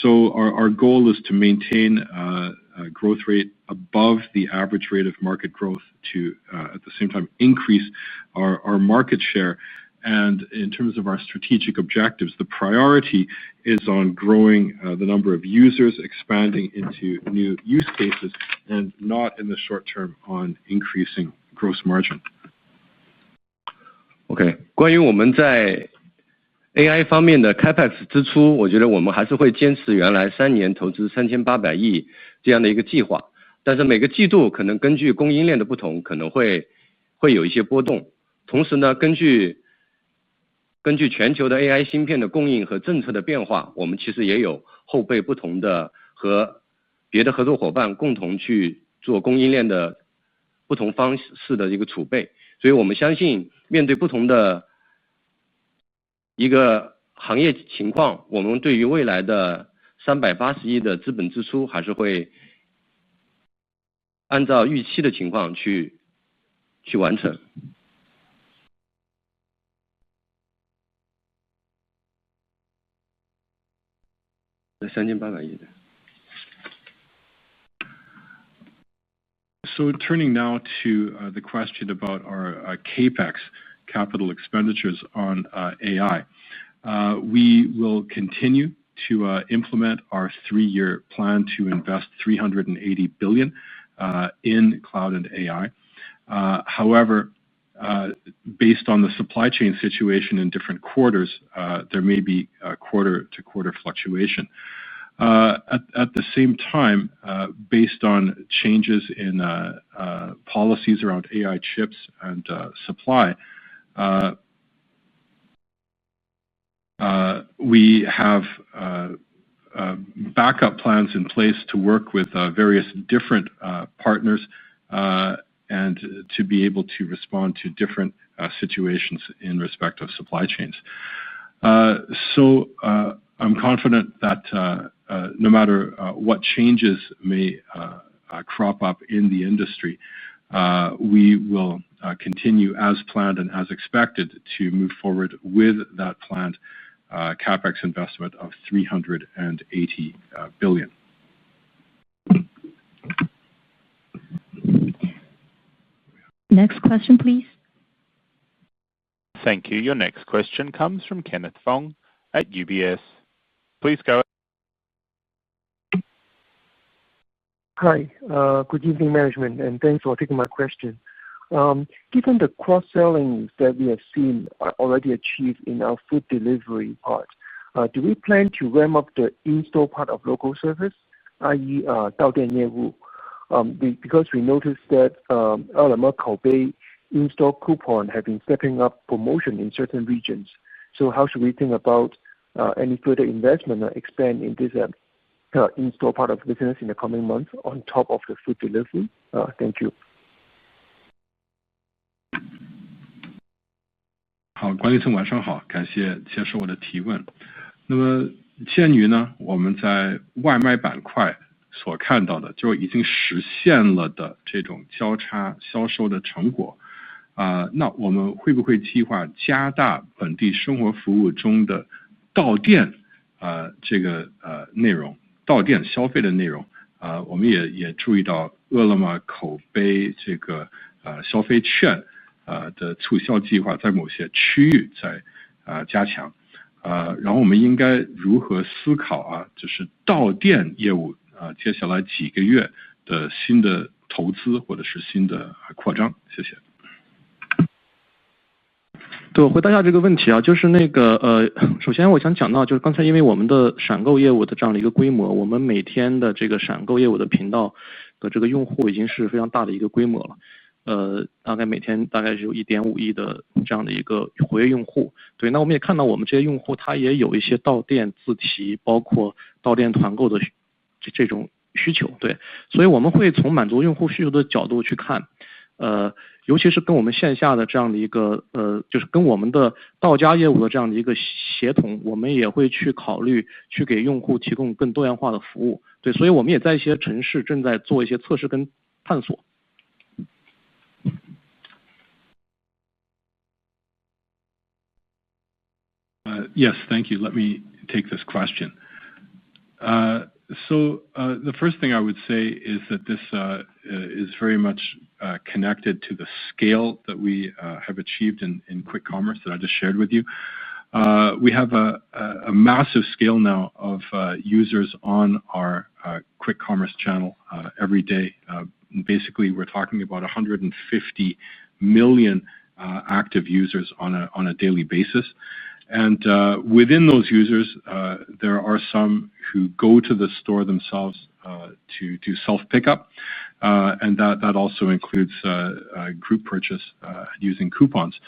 So our goal is to maintain a growth rate above the average rate of market growth, to at the same time increase our market share. And in terms of our strategic objectives, the priority is on growing the number of users, expanding into new use cases, and not in the short term on increasing gross margin. OK， 关于我们在 AI 方面的 CapEx 支出，我觉得我们还是会坚持原来3年投资3800亿这样的一个计划，但是每个季度可能根据供应链的不同，可能会有一些波动。同时呢，根据全球的 AI 芯片的供应和政策的变化，我们其实也有后备不同的和别的合作伙伴共同去做供应链的不同方式的一个储备。所以我们相信，面对不同的一个行业情况，我们对于未来的380亿的资本支出还是会按照预期的情况去完成。3800亿的。So turning now to the question about our CAPEX, capital expenditures on AI. We will continue to implement our 3-year plan to invest 380 billion in cloud and AI. However, based on the supply chain situation in different quarters, there may be a quarter-to-quarter fluctuation. At the same time, based on changes in policies around AI chips and supply, we have backup plans in place to work with various different partners and to be able to respond to different situations in respect of supply chains. So I'm confident that no matter what changes may crop up in the industry, we will continue as planned and as expected to move forward with that planned CapEx investment of 380 billion. Next question, please. Thank you. Your next question comes from Kenneth Fong at UBS. Please go ahead. Hi, good evening management, and thanks for taking my question. Given the cross-selling that we have seen already achieved in our food delivery part, do we plan to ramp up the in-store part of local service, i.e. 到店业务? Because we noticed that Alibaba Koubei in-store coupon have been stepping up promotion in certain regions. So how should we think about any further investment or expand in this in-store part of business in the coming months on top of the food delivery? Thank you. 好，管理层晚上好，感谢接受我的提问。那么鉴于呢，我们在外卖板块所看到的就已经实现了的这种交叉销售的成果，那我们会不会计划加大本地生活服务中的到店这个内容，到店消费的内容？我们也注意到饿了么口碑这个消费券的促销计划在某些区域在加强，然后我们应该如何思考就是到店业务接下来几个月的新的投资或者是新的扩张？谢谢。对，我回答一下这个问题就是那个首先我想讲到，就是刚才因为我们的闪购业务的这样的一个规模，我们每天的这个闪购业务的频道的这个用户已经是非常大的一个规模了。大概每天大概是有1.5亿的这样的一个活跃用户。对，那我们也看到我们这些用户他也有一些到店自提，包括到店团购的这种需求。对，所以我们会从满足用户需求的角度去看，尤其是跟我们线下的这样的一个就是跟我们的到家业务的这样的一个协同，我们也会去考虑去给用户提供更多元化的服务。对，所以我们也在一些城市正在做一些测试跟探索。Yes, thank you. Let me take this question. So the first thing I would say is that this is very much connected to the scale that we have achieved in quick commerce that I just shared with you. We have a massive scale now of users on our quick commerce channel every day. Basically, we're talking about 150 million active users on a daily basis. And within those users, there are some who go to the store themselves to do self-pickup, and that also includes group purchase using coupons.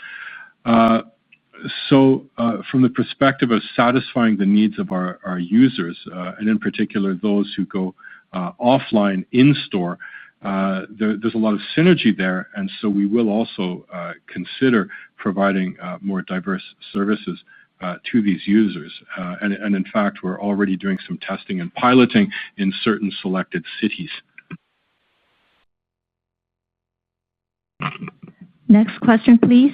So from the perspective of satisfying the needs of our users, and in particular those who go offline in-store, there's a lot of synergy there, and so we will also consider providing more diverse services to these users. And in fact, we're already doing some testing and piloting in certain selected cities. Next question, please.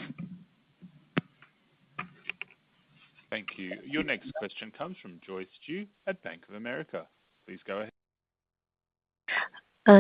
Thank you. Your next question comes from Joyce Ju at Bank of America. Please go ahead.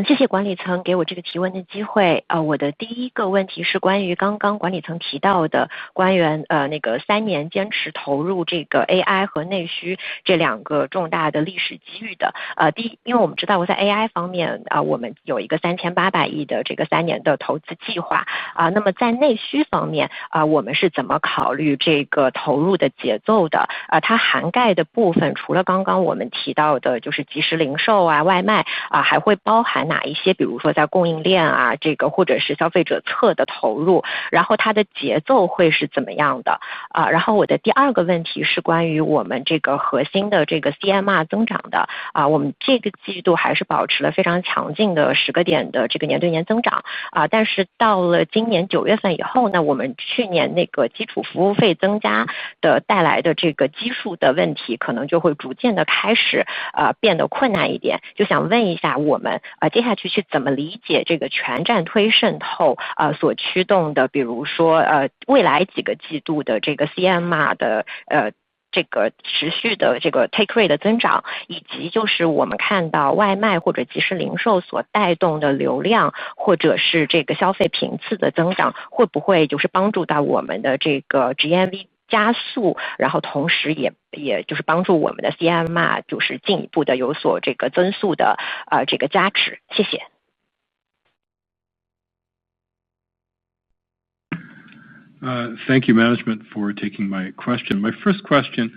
谢谢管理层给我这个提问的机会。我的第一个问题是关于刚刚管理层提到的关于那个3年坚持投入这个 AI 和内需这2个重大的历史机遇的。第一，因为我们知道在 AI 方面我们有一个3800亿的这个3年的投资计划那么在内需方面我们是怎么考虑这个投入的节奏的？它涵盖的部分除了刚刚我们提到的就是即时零售外卖还会包含哪一些比如说在供应链这个或者是消费者侧的投入，然后它的节奏会是怎么样的然后我的第二个问题是关于我们这个核心的这个 CMR 增长的我们这个季度还是保持了非常强劲的10个点的这个年对年增长但是到了今年9月份以后呢，我们去年那个基础服务费增加的带来的这个基数的问题可能就会逐渐的开始变得困难一点，就想问一下我们接下去怎么理解这个全站推渗透所驱动的，比如说未来几个季度的这个 CMR 的这个持续的这个 take rate 的增长，以及就是我们看到外卖或者即时零售所带动的流量或者是这个消费频次的增长，会不会就是帮助到我们的这个 GMV 加速，然后同时也就是帮助我们的 CMR 就是进一步的有所这个增速的这个加持。谢谢。Thank you, management, for taking my question. My first question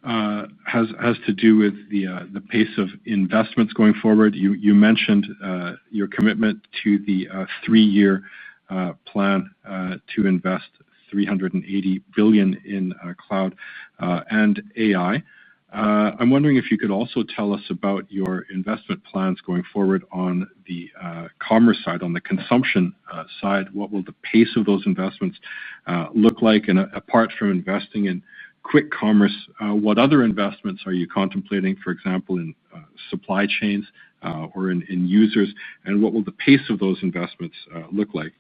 has to do with the pace of investments going forward. You mentioned your commitment to the 3-year plan to invest 380 billion in cloud and AI. I'm wondering if you could also tell us about your investment plans going forward on the commerce side, on the consumption side. What will the pace of those investments look like? And apart from investing in quick commerce, what other investments are you contemplating, for example, in supply chains or in users? And what will the pace of those investments look like?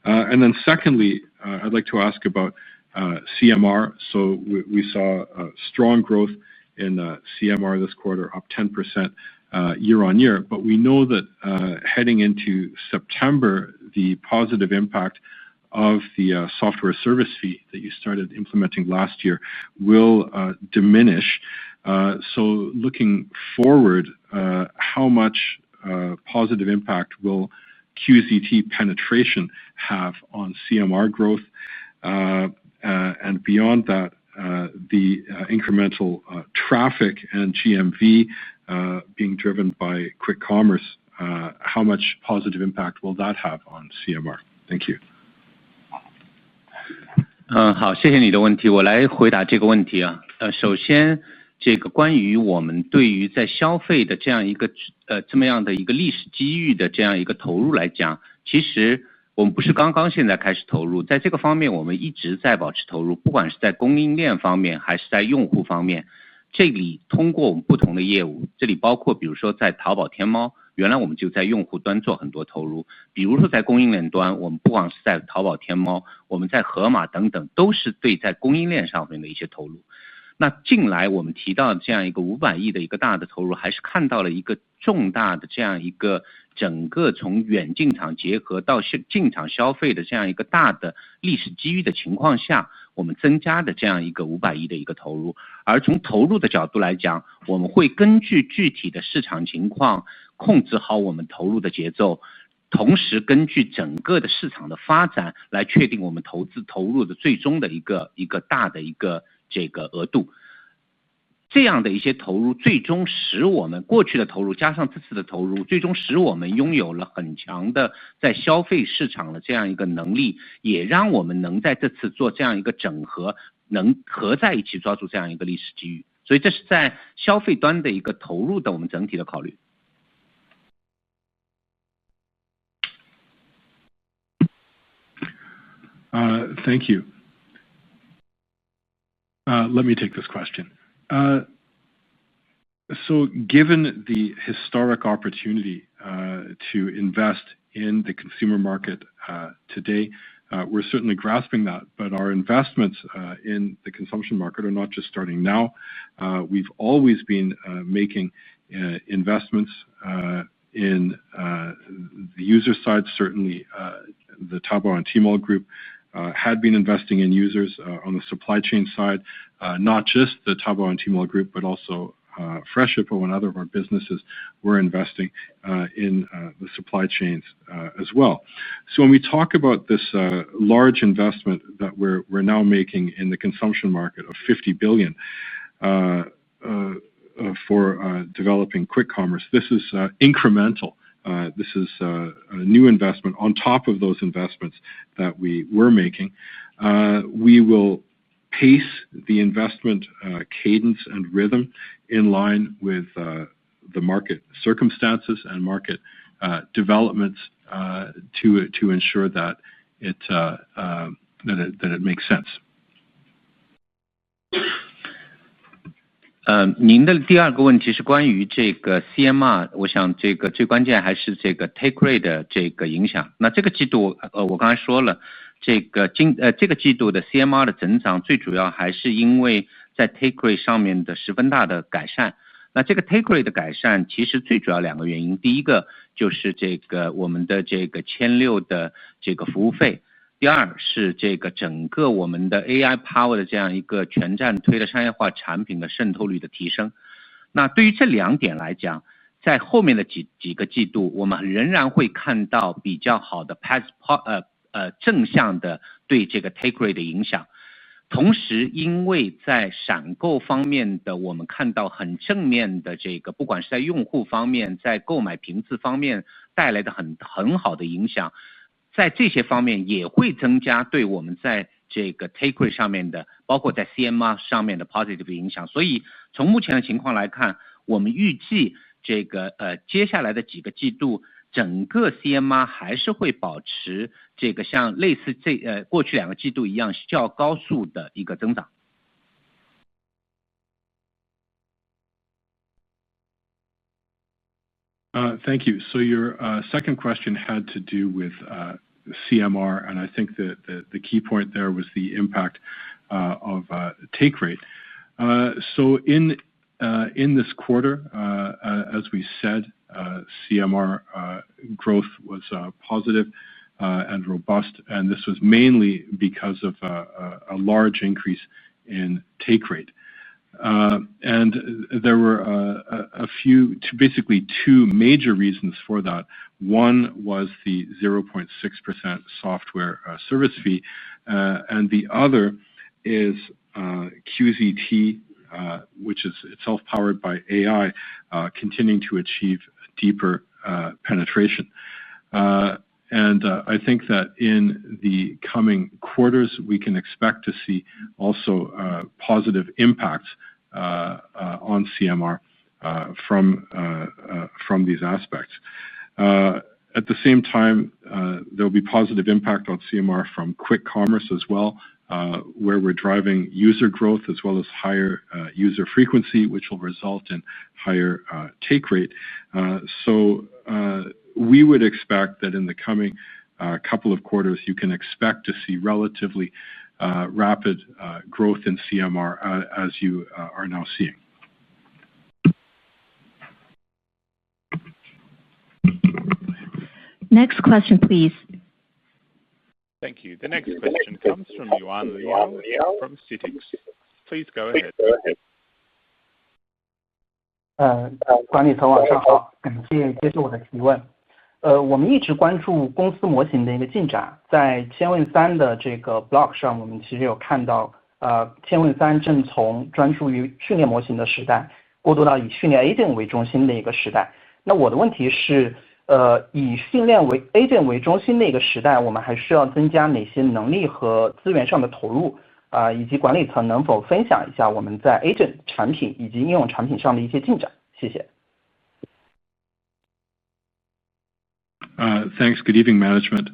And then secondly, I'd like to ask about CMR. So we saw strong growth in CMR this quarter, up 10% year on year. But we know that heading into September, the positive impact of the software service fee that you started implementing last year will diminish. So looking forward, how much positive impact will QZT penetration have on CMR growth? And beyond that, the incremental traffic and GMV being driven by quick commerce, how much positive impact will that have on CMR? Thank you. 好，谢谢你的问题，我来回答这个问题啊。首先，这个关于我们对于在消费的这样一个这么样的一个历史机遇的这样一个投入来讲，其实我们不是刚刚现在开始投入，在这个方面我们一直在保持投入，不管是在供应链方面还是在用户方面。这里通过我们不同的业务，这里包括比如说在淘宝、天猫，原来我们就在用户端做很多投入，比如说在供应链端，我们不光是在淘宝、天猫，我们在盒马等等，都是对在供应链上面的一些投入。那近来我们提到这样一个500亿的一个大的投入，还是看到了一个重大的这样一个整个从远进场结合到进场消费的这样一个大的历史机遇的情况下，我们增加的这样一个500亿的一个投入。而从投入的角度来讲，我们会根据具体的市场情况控制好我们投入的节奏，同时根据整个的市场的发展来确定我们投入的最终的一个大的一个这个额度。这样的一些投入最终使我们过去的投入加上这次的投入，最终使我们拥有了很强的在消费市场的这样一个能力，也让我们能在这次做这样一个整合，能合在一起抓住这样一个历史机遇。所以这是在消费端的一个投入的我们整体的考虑。Thank you. Let me take this question. So given the historic opportunity to invest in the consumer market today, we're certainly grasping that, but our investments in the consumption market are not just starting now. We've always been making investments in the user side. Certainly the Taobao and Tmall group had been investing in users on the supply chain side, not just the Taobao and Tmall group, but also Freshippo and other of our businesses were investing in the supply chains as well. So when we talk about this large investment that we're now making in the consumption market of 50 billion for developing quick commerce, this is incremental. This is a new investment on top of those investments that we were making. We will pace the investment cadence and rhythm in line with the market circumstances and market developments to ensure that it makes sense. 您的第二个问题是关于这个 CMR， 我想这个最关键还是这个 take rate 的这个影响。那这个季度我刚才说了，这个季度的 CMR 的增长最主要还是因为在 take rate 上面的十分大的改善。那这个 take rate 的改善其实最主要两个原因，第一个就是这个我们的这个1600的这个服务费。第二是这个整个我们的 AI power 的这样一个全站推的商业化产品的渗透率的提升。那对于这两点来讲，在后面的几个季度，我们仍然会看到比较好的正向的对这个 take rate 的影响。同时因为在闪购方面的我们看到很正面的这个不管是在用户方面在购买频次方面带来的很好的影响，在这些方面也会增加对我们在这个 take rate 上面的包括在 CMR 上面的 positive 影响。所以从目前的情况来看，我们预计这个接下来的几个季度整个 CMR 还是会保持这个像类似过去2个季度一样较高速的一个增长。Thank you. So your second question had to do with CMR, and I think that the key point there was the impact of take rate. So in this quarter, as we said, CMR growth was positive and robust, and this was mainly because of a large increase in take rate. And there were basically two major reasons for that. One was the 0.6% software service fee, and the other is QZT, which is itself powered by AI, continuing to achieve deeper penetration. I think that in the coming quarters, we can expect to see also positive impacts on CMR from these aspects. At the same time, there will be positive impact on CMR from quick commerce as well, where we're driving user growth as well as higher user frequency, which will result in higher take rate. We would expect that in the coming couple of quarters, you can expect to see relatively rapid growth in CMR as you are now seeing. Next question, please. Thank you. The next question comes from Yuan Liao from CITIC. Please go ahead. 管理层晚上好，感谢接受我的提问。我们一直关注公司模型的一个进展，在千问三的这个 block 上，我们其实有看到，千问三正从专注于训练模型的时代，过渡到以训练 agent 为中心的一个时代。那我的问题是，以训练为 agent 为中心的一个时代，我们还需要增加哪些能力和资源上的投入？以及管理层能否分享一下我们在 agent 产品以及应用产品上的一些进展？谢谢。Thanks. Good evening, management.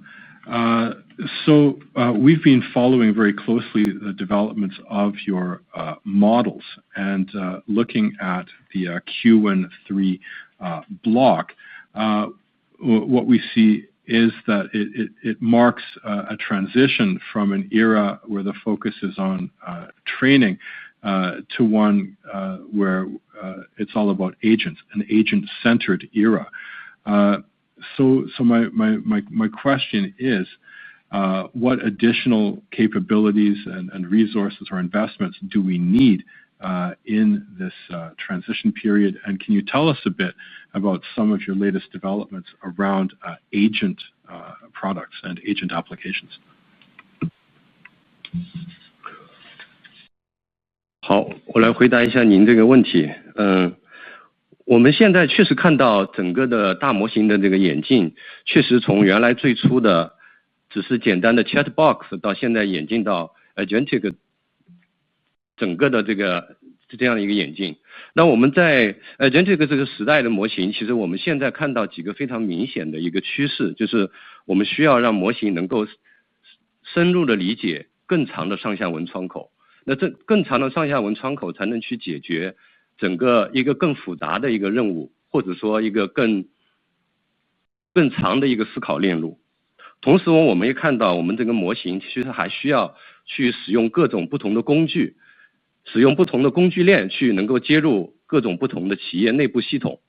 We've been following very closely the developments of your models and looking at the Q13 block. What we see is that it marks a transition from an era where the focus is on training to one where it's all about agents, an agent-centered era. My question is, what additional capabilities and resources or investments do we need in this transition period? And can you tell us a bit about some of your latest developments around agent products and agent applications? 好，我来回答一下您这个问题。我们现在确实看到整个的大模型的这个演进，确实从原来最初的只是简单的 chat box 到现在演进到 agentic 整个的这样的一个演进。那我们在 agentic 这个时代的模型，其实我们现在看到几个非常明显的一个趋势，就是我们需要让模型能够深入的理解更长的上下文窗口。那这更长的上下文窗口才能去解决整个一个更复杂的一个任务，或者说一个更长的一个思考链路。同时我们也看到我们这个模型其实还需要去使用各种不同的工具，使用不同的工具链去能够接入各种不同的企业内部系统。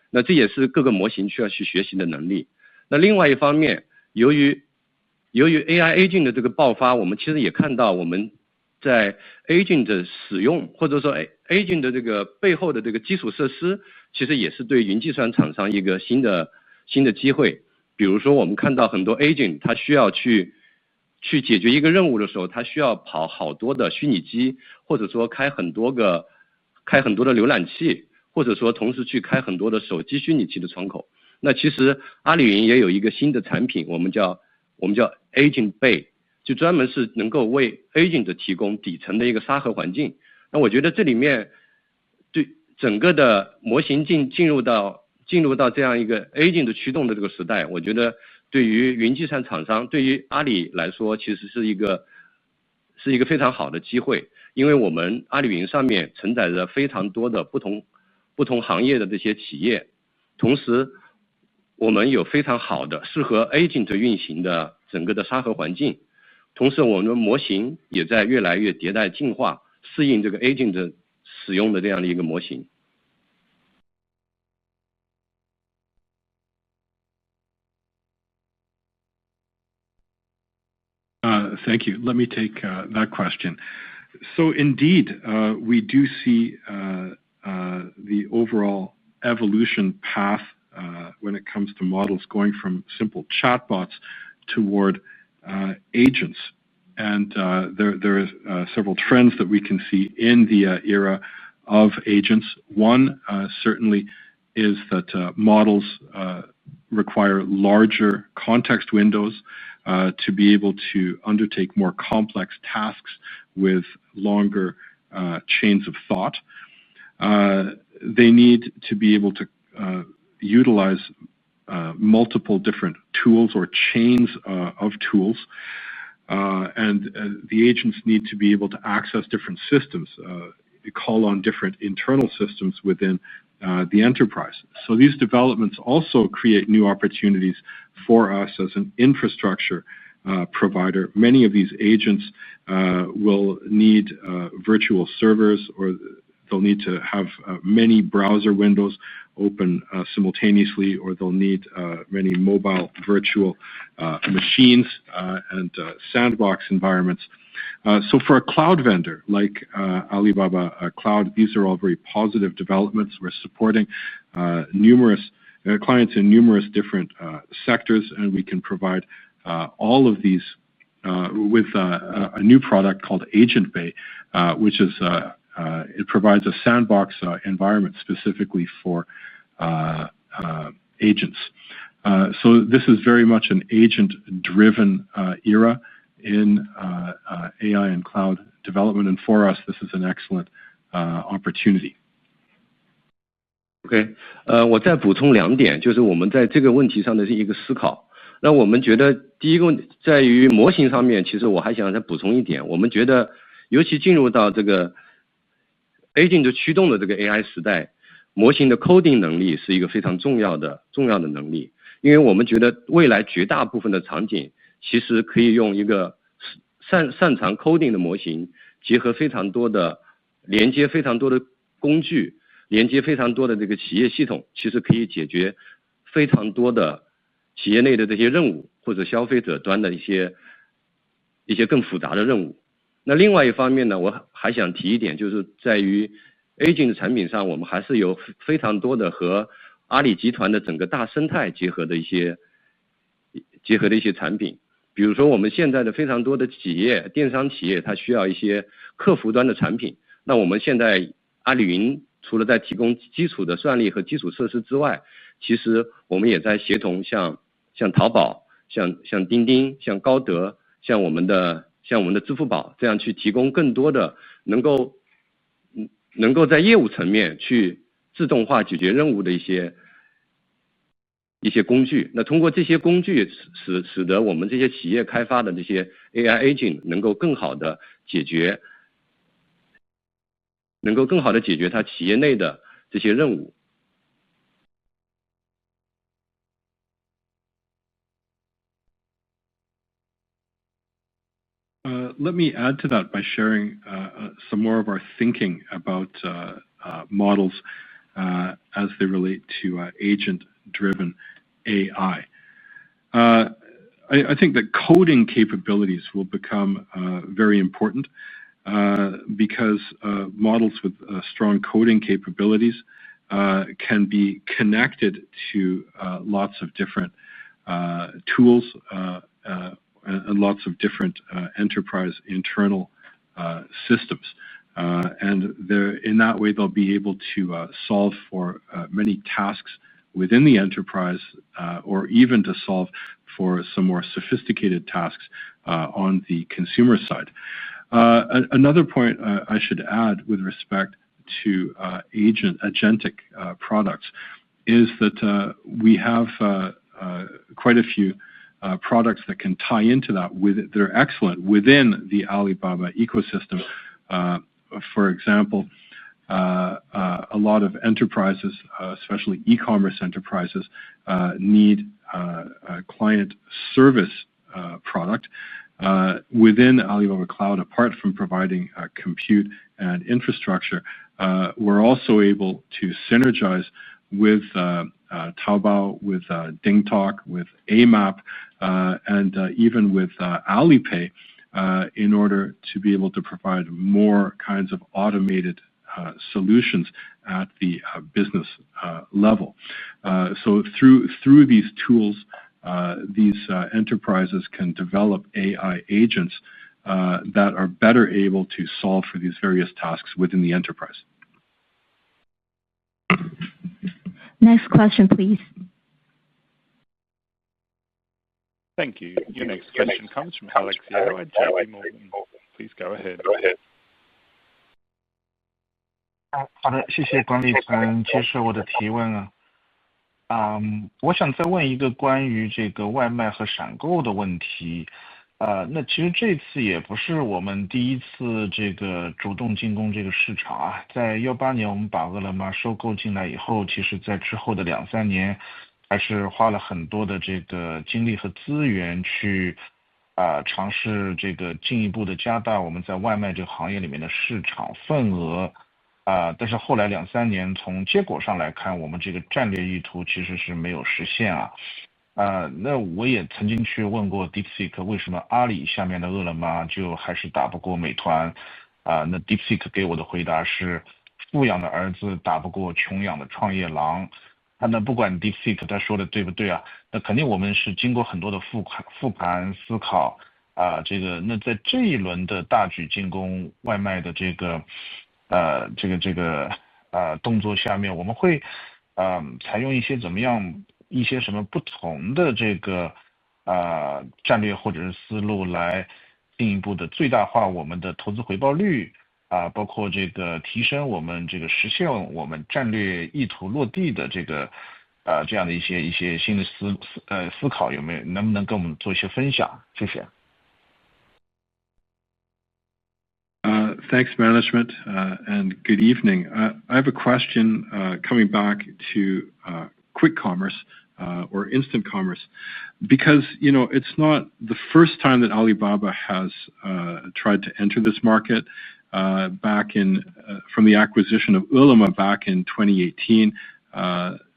那这也是各个模型需要去学习的能力。那另外一方面，由于 AI agent 的这个爆发，我们其实也看到我们在 agent 的使用，或者说 agent 的这个背后的这个基础设施，其实也是对云计算厂商一个新的机会。比如说我们看到很多 agent 它需要去解决一个任务的时候，它需要跑好多的虚拟机，或者说开很多的浏览器，或者说同时去开很多的手机虚拟器的窗口。那其实阿里云也有一个新的产品，我们叫 agent bay， 就专门是能够为 agent 提供底层的一个沙盒环境。那我觉得这里面对整个的模型进入到这样一个 agent 驱动的这个时代，我觉得对于云计算厂商，对于阿里来说，其实是一个非常好的机会。因为我们阿里云上面承载着非常多的不同行业的这些企业，同时我们有非常好的适合 agent 运行的整个的沙盒环境，同时我们的模型也在越来越迭代进化，适应这个 agent 使用的这样的一个模型。Thank you. Let me take that question. So indeed, we do see the overall evolution path when it comes to models going from simple chatbots toward agents. And there are several trends that we can see in the era of agents. One certainly is that models require larger context windows to be able to undertake more complex tasks with longer chains of thought. They need to be able to utilize multiple different tools or chains of tools, and the agents need to be able to access different systems, call on different internal systems within the enterprise. So these developments also create new opportunities for us as an infrastructure provider. Many of these agents will need virtual servers, or they'll need to have many browser windows open simultaneously, or they'll need many mobile virtual machines and sandbox environments. So for a cloud vendor like Alibaba Cloud, these are all very positive developments. We're supporting numerous clients in numerous different sectors, and we can provide all of these with a new product called Agent Bay, which is it provides a sandbox environment specifically for agents. So this is very much an agent-driven era in AI and cloud development, and for us, this is an excellent opportunity. OK， 我再补充2点，就是我们在这个问题上的一个思考。那我们觉得第一个在于模型上面，其实我还想再补充一点，我们觉得尤其进入到这个 agent 驱动的这个 AI 时代，模型的 coding 能力是一个非常重要的能力，因为我们觉得未来绝大部分的场景其实可以用一个擅长 coding 的模型，结合非常多的连接非常多的工具，连接非常多的这个企业系统，其实可以解决非常多的企业内的这些任务，或者消费者端的一些更复杂的任务。那另外一方面呢，我还想提一点，就是在于 agent 的产品上，我们还是有非常多的和阿里集团的整个大生态结合的一些产品。比如说我们现在的非常多的企业，电商企业它需要一些客服端的产品，那我们现在阿里云除了在提供基础的算力和基础设施之外，其实我们也在协同像淘宝、像钉钉、像高德、像我们的支付宝，这样去提供更多的能够在业务层面去自动化解决任务的一些工具。那通过这些工具使得我们这些企业开发的这些 AI agent 能够更好的解决它企业内的这些任务。Let me add to that by sharing some more of our thinking about models as they relate to agent-driven AI. I think that coding capabilities will become very important because models with strong coding capabilities can be connected to lots of different tools and lots of different enterprise internal systems. And in that way, they'll be able to solve for many tasks within the enterprise or even to solve for some more sophisticated tasks on the consumer side. Another point I should add with respect to agentic products is that we have quite a few products that can tie into that that are excellent within the Alibaba ecosystem. For example, a lot of enterprises, especially e-commerce enterprises, need a client service product within Alibaba Cloud. Apart from providing compute and infrastructure, we're also able to synergize with Taobao, with DingTalk, with Amap, and even with Alipay in order to be able to provide more kinds of automated solutions at the business level. So through these tools, these enterprises can develop AI agents that are better able to solve for these various tasks within the enterprise. Next question, please. Thank you. Your next question comes from Alex Yao at JP Morgan. Please go ahead. 好的，谢谢管理层接受我的提问啊。我想再问一个关于这个外卖和闪购的问题。那其实这次也不是我们第一次这个主动进攻这个市场啊。在18年我们把饿了么收购进来以后，其实在之后的2、3年，还是花了很多的这个精力和资源去尝试这个进一步的加大我们在外卖这个行业里面的市场份额。但是后来2、3年从结果上来看，我们这个战略意图其实是没有实现啊。那我也曾经去问过 DeepSeek 为什么阿里下面的饿了么就还是打不过美团。那 DeepSeek 给我的回答是富养的儿子打不过穷养的创业狼。那不管 DeepSeek 他说的对不对啊，那肯定我们是经过很多的复盘思考那在这一轮的大举进攻外卖的动作下面，我们会采用一些怎么样一些什么不同的战略或者是思路来进一步的最大化我们的投资回报率包括提升我们实现我们战略意图落地的这样的一些新的思考，能不能跟我们做一些分享？谢谢。Thanks, management, and good evening. I have a question coming back to quick commerce or instant commerce, because it's not the first time that Alibaba has tried to enter this market. Back in from the acquisition of Ele.me back in 2018,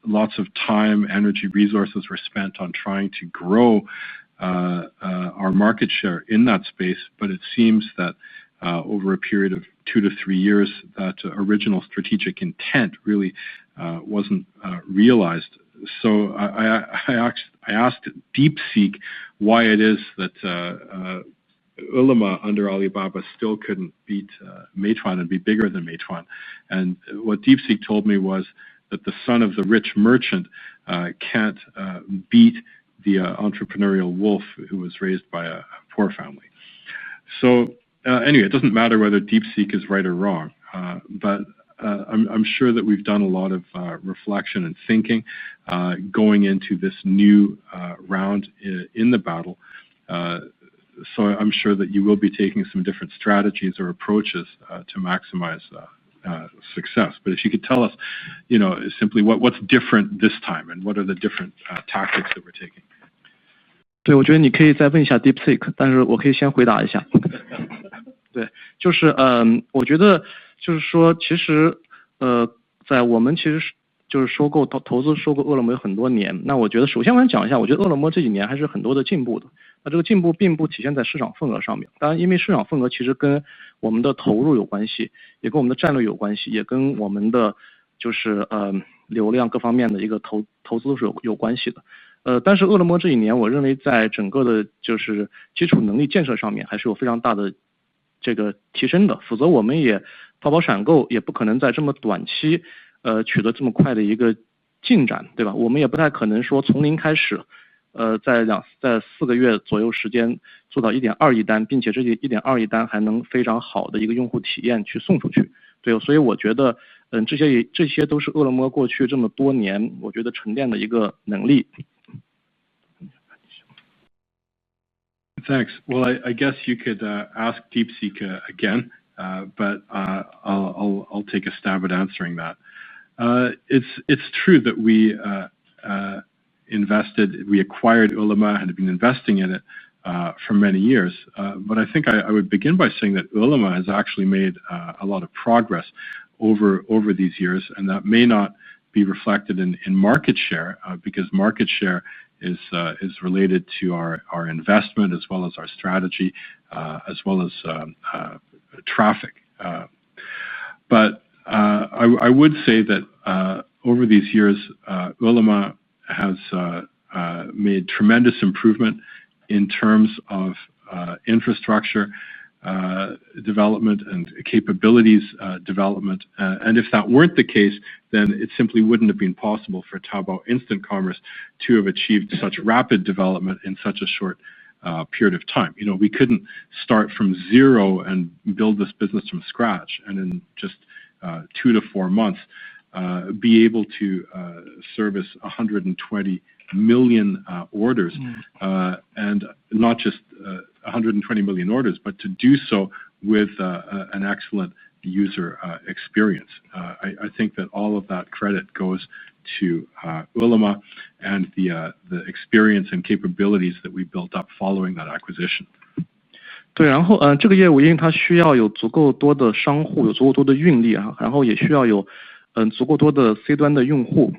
lots of time, energy, resources were spent on trying to grow our market share in that space, but it seems that over a period of 2 to 3 years, that original strategic intent really wasn't realized. So I asked DeepSeek why it is that Ele.me under Alibaba still couldn't beat Meituan and be bigger than Meituan. And what DeepSeek told me was that the son of the rich merchant can't beat the entrepreneurial wolf who was raised by a poor family. So anyway, it doesn't matter whether DeepSeek is right or wrong, but I'm sure that we've done a lot of reflection and thinking going into this new round in the battle. So I'm sure that you will be taking some different strategies or approaches to maximize success. But if you could tell us, simply what's different this time and what are the different tactics that we're taking? 对，我觉得你可以再问一下 DeepSeek， 但是我可以先回答一下。对，就是我觉得就是说，其实在我们其实就是投资收购饿了么有很多年。那我觉得首先我想讲一下，我觉得饿了么这几年还是很多的进步的。那这个进步并不体现在市场份额上面，当然因为市场份额其实跟我们的投入有关系，也跟我们的战略有关系，也跟我们的就是流量各方面的一个投资是有关系的。但是饿了么这一年，我认为在整个的就是基础能力建设上面还是有非常大的这个提升的，否则我们也淘宝闪购也不可能在这么短期取得这么快的一个进展，对吧？我们也不太可能说从零开始在4个月左右时间做到1.2亿单，并且这1.2亿单还能非常好的一个用户体验去送出去。对，所以我觉得这些都是饿了么过去这么多年我觉得沉淀的一个能力。Thanks. Well, I guess you could ask DeepSeek again, but I'll take a stab at answering that. It's true that we acquired Ele.me and have been investing in it for many years. But I think I would begin by saying that Ele.me has actually made a lot of progress over these years, and that may not be reflected in market share because market share is related to our investment as well as our strategy as well as traffic. But I would say that over these years, Ele.me has made tremendous improvement in terms of infrastructure, development and capabilities development. And if that weren't the case, then it simply wouldn't have been possible for Taobao Instant Commerce to have achieved such rapid development in such a short period of time. We couldn't start from zero and build this business from scratch and in just 2 to 4 months be able to service 120 million orders, and not just 120 million orders, but to do so with an excellent user experience. I think that all of that credit goes to Ele.me and the experience and capabilities that we built up following that acquisition. 对，然后这个业务因为它需要有足够多的商户，有足够多的运力啊，然后也需要有足够多的 C 端的用户，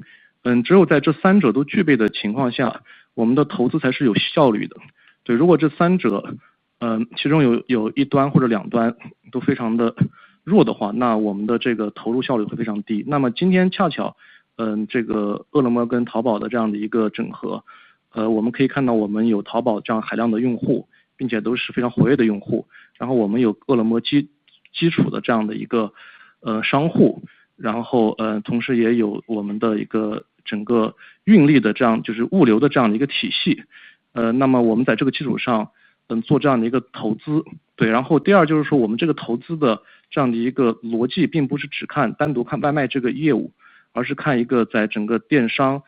只有在这三者都具备的情况下，我们的投资才是有效率的。对，如果这三者其中有一端或者两端都非常的弱的话，那我们的这个投入效率会非常低。那么今天恰巧这个Ele.me跟淘宝的这样的一个整合，我们可以看到我们有淘宝这样海量的用户，并且都是非常活跃的用户，然后我们有Ele.me基础的这样的一个商户，然后同时也有我们的一个整个运力的这样就是物流的这样的一个体系，那么我们在这个基础上做这样的一个投资。对，然后第二就是说我们这个投资的这样的一个逻辑并不是只单独看外卖这个业务，而是看一个在整个电商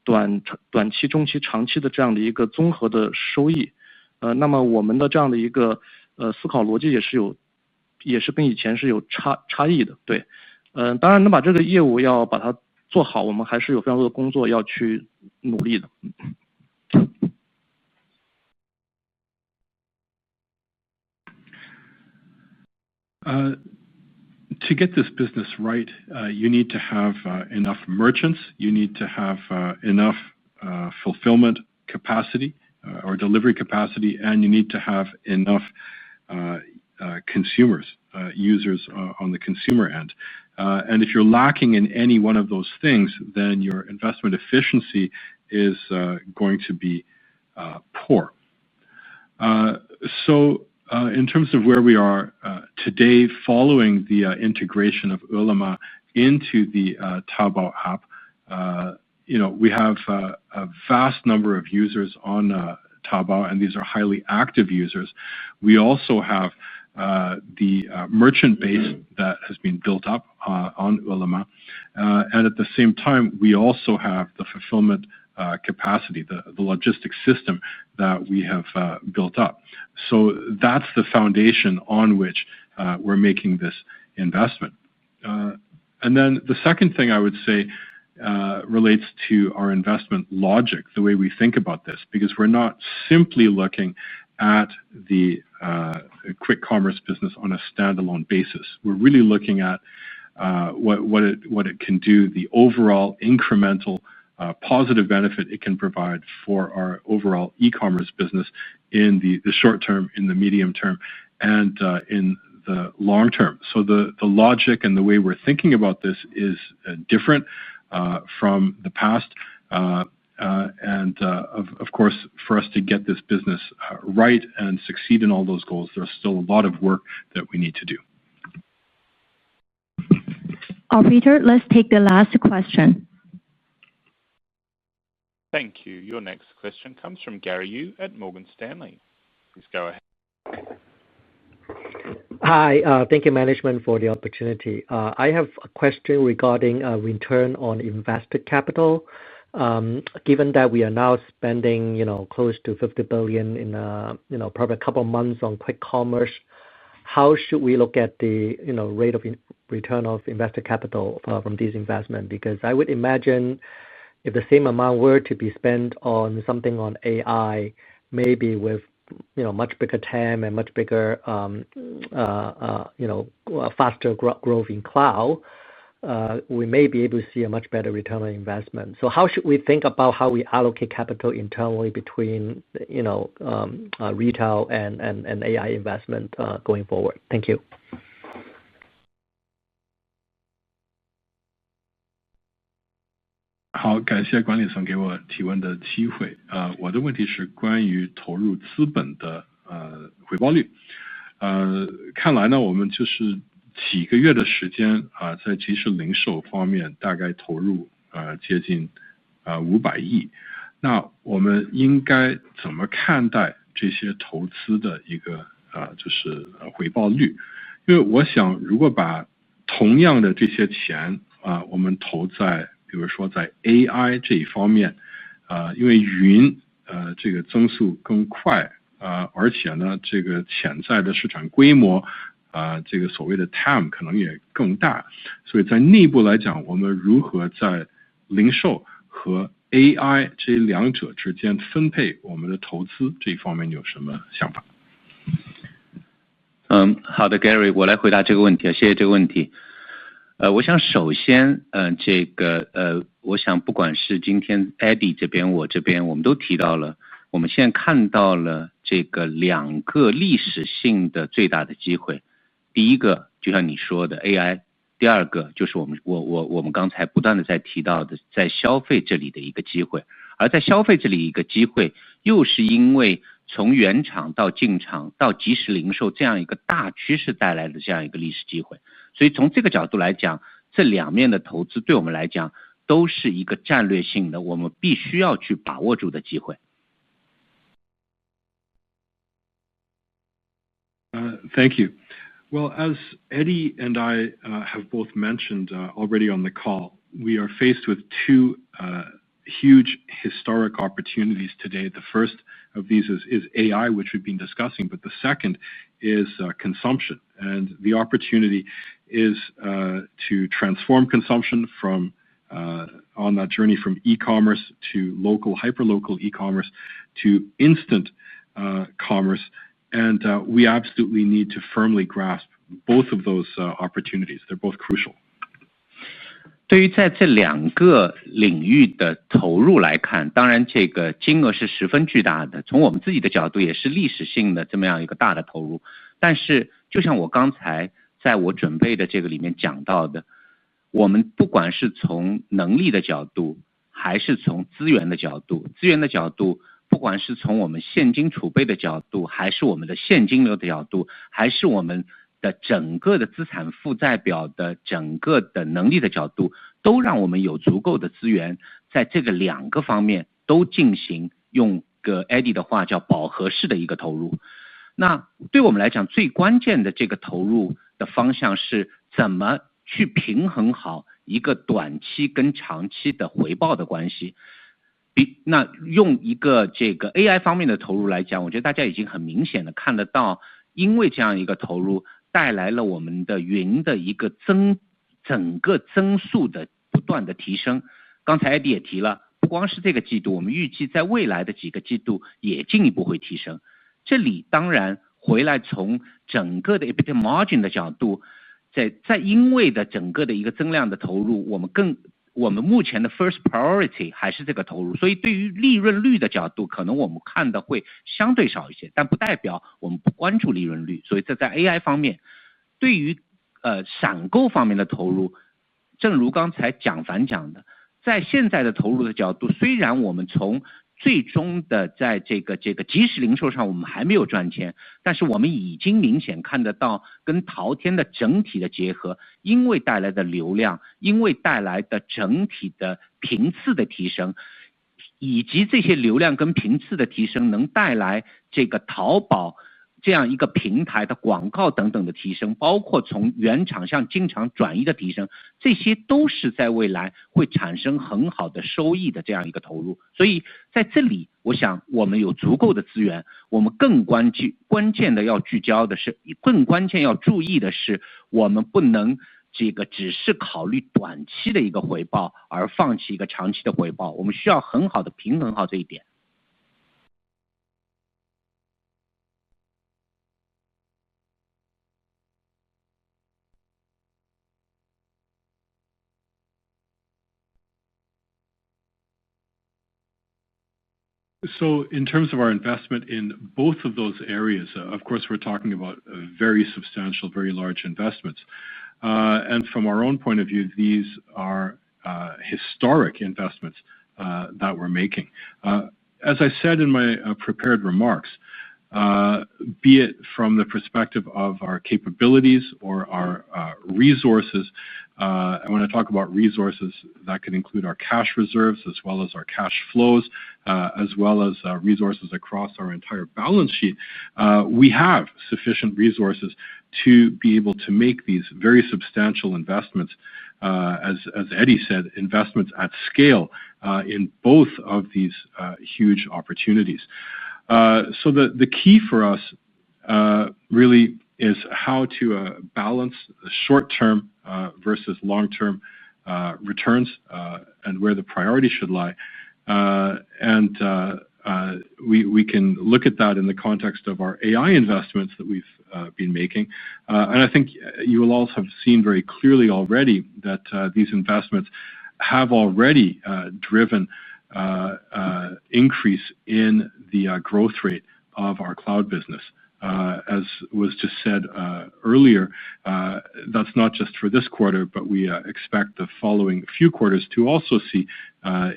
短期、中期、长期的这样的一个综合的收益。那么我们的这样的一个思考逻辑也是跟以前是有差异的。对，当然能把这个业务要把它做好，我们还是有非常多的工作要去努力的。To get this business right, you need to have enough merchants, you need to have enough fulfillment capacity or delivery capacity, and you need to have enough consumers, users on the consumer end. And if you're lacking in any one of those things, then your investment efficiency is going to be poor. So in terms of where we are today, following the integration of Ele.me into the Taobao app, we have a vast number of users on Taobao, and these are highly active users. We also have the merchant base that has been built up on Ele.me, and at the same time, we also have the fulfillment capacity, the logistics system that we have built up. So that's the foundation on which we're making this investment. And then the second thing I would say relates to our investment logic, the way we think about this, because we're not simply looking at the quick commerce business on a standalone basis. We're really looking at what it can do, the overall incremental positive benefit it can provide for our overall e-commerce business in the short term, in the medium term, and in the long term. So the logic and the way we're thinking about this is different from the past. And of course, for us to get this business right and succeed in all those goals, there's still a lot of work that we need to do. Operator, let's take the last question. Thank you. Your next question comes from Gary Yu at Morgan Stanley. Please go ahead. Hi, thank you management for the opportunity. I have a question regarding return on invested capital. Given that we are now spending, close to 50 billion in, probably a couple of months on quick commerce, how should we look at the, rate of return of invested capital from this investment? Because I would imagine if the same amount were to be spent on something on AI, maybe with, much bigger TAM and much bigger, faster growth in cloud, we may be able to see a much better return on investment. So how should we think about how we allocate capital internally between, retail and AI investment going forward? Thank you. 好，感谢管理层给我提问的机会。我的问题是关于投入资本的回报率。看来呢，我们就是几个月的时间在即时零售方面大概投入接近500亿。那我们应该怎么看待这些投资的一个就是回报率？因为我想，如果把同样的这些钱我们投在比如说在 AI 这一方面因为云这个增速更快而且呢这个潜在的市场规模这个所谓的 TAM 可能也更大，所以在内部来讲，我们如何在零售和 AI 这两者之间分配我们的投资这一方面，你有什么想法？好的 Gary， 我来回答这个问题，谢谢这个问题。我想首先这个我想不管是今天 Eddie 这边我这边，我们都提到了，我们现在看到了这个2个历史性的最大的机会。第一个就像你说的 AI， 第二个就是我们刚才不断的在提到的在消费这里的一个机会。而在消费这里一个机会，又是因为从原厂到进厂到即时零售这样一个大趋势带来的这样一个历史机会。所以从这个角度来讲，这两面的投资对我们来讲都是一个战略性的，我们必须要去把握住的机会。Thank you. Well, as Eddie and I have both mentioned already on the call, we are faced with two huge historic opportunities today. The first of these is AI, which we've been discussing, but the second is consumption. And the opportunity is to transform consumption from on that journey from e-commerce to local, hyperlocal e-commerce to instant commerce. And we absolutely need to firmly grasp both of those opportunities. They're both crucial. 对于在这2个领域的投入来看，当然这个金额是十分巨大的，从我们自己的角度也是历史性的这么样一个大的投入。但是就像我刚才在我准备的这个里面讲到的，我们不管是从能力的角度还是从资源的角度，不管是从我们现金储备的角度还是我们的现金流的角度，还是我们的整个的资产负债表的整个的能力的角度，都让我们有足够的资源在这个2个方面都进行用个 Eddie 的话叫饱和式的一个投入。那对我们来讲最关键的这个投入的方向是怎么去平衡好一个短期跟长期的回报的关系。那用一个这个 AI 方面的投入来讲，我觉得大家已经很明显的看得到，因为这样一个投入带来了我们的云的一个整个增速的不断的提升。刚才 Eddie 也提了，不光是这个季度，我们预计在未来的几个季度也进一步会提升。这里当然回来从整个的 EBITDA margin 的角度，在因为的整个的一个增量的投入，我们目前的 first priority 还是这个投入，所以对于利润率的角度，可能我们看的会相对少一些，但不代表我们不关注利润率。所以这在 AI 方面，对于闪购方面的投入，正如刚才蒋凡讲的，在现在的投入的角度，虽然我们从最终的在这个即时零售上我们还没有赚钱，但是我们已经明显看得到跟淘天的整体的结合，因为带来的流量，因为带来的整体的频次的提升，以及这些流量跟频次的提升能带来这个淘宝这样一个平台的广告等等的提升，包括从原厂向进厂转移的提升，这些都是在未来会产生很好的收益的这样一个投入。所以在这里我想我们有足够的资源，我们更关键的要聚焦的是，更关键要注意的是，我们不能这个只是考虑短期的一个回报而放弃一个长期的回报，我们需要很好的平衡好这一点。So in terms of our investment in both of those areas, of course, we're talking about very substantial, very large investments. And from our own point of view, these are historic investments that we're making. As I said in my prepared remarks, be it from the perspective of our capabilities or our resources. And when I talk about resources, that could include our cash reserves as well as our cash flows, as well as resources across our entire balance sheet. We have sufficient resources to be able to make these very substantial investments, as Eddie said, investments at scale in both of these huge opportunities. So the key for us really is how to balance the short-term versus long-term returns and where the priority should lie. And we can look at that in the context of our AI investments that we've been making. And I think you will also have seen very clearly already that these investments have already driven increase in the growth rate of our cloud business. As was just said earlier, that's not just for this quarter, but we expect the following few quarters to also see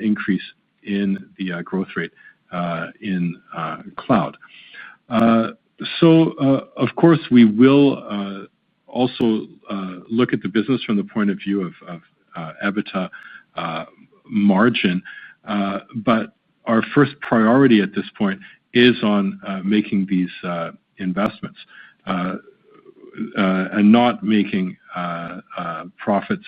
increase in the growth rate in cloud. So, of course, we will also look at the business from the point of view of EBITDA margin, but our first priority at this point is on making these investments and not making profits,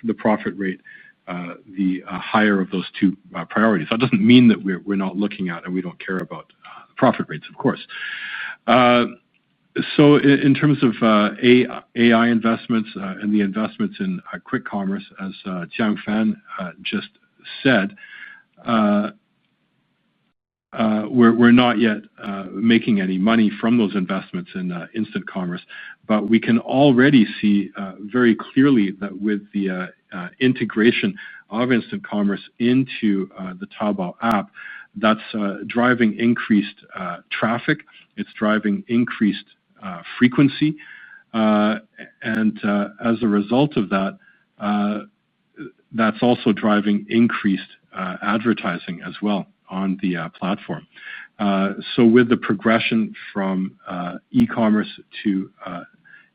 the profit rate, the higher of those two priorities. That doesn't mean that we're not looking at and we don't care about profit rates, of course. So in terms of AI investments and the investments in quick commerce, as Jiang Fan just said, we're not yet making any money from those investments in instant commerce, but we can already see very clearly that with the integration of instant commerce into the Taobao app, that's driving increased traffic. It's driving increased frequency, and as a result of that, that's also driving increased advertising as well on the platform. So with the progression from e-commerce to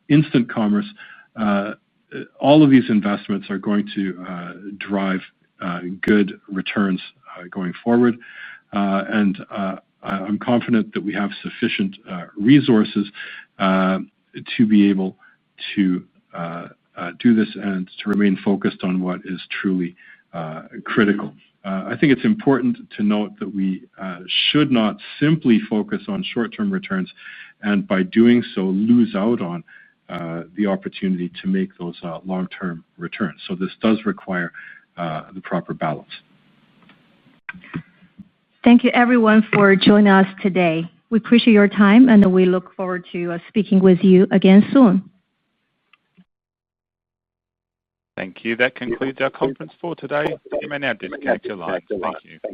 instant commerce, all of these investments are going to drive good returns going forward. And I'm confident that we have sufficient resources to be able to do this and to remain focused on what is truly critical. I think it's important to note that we should not simply focus on short-term returns and by doing so lose out on the opportunity to make those long-term returns. So this does require the proper balance. Thank you everyone for joining us today. We appreciate your time and we look forward to speaking with you again soon. Thank you. That concludes our conference for today. You may now disconnect your line. Thank you.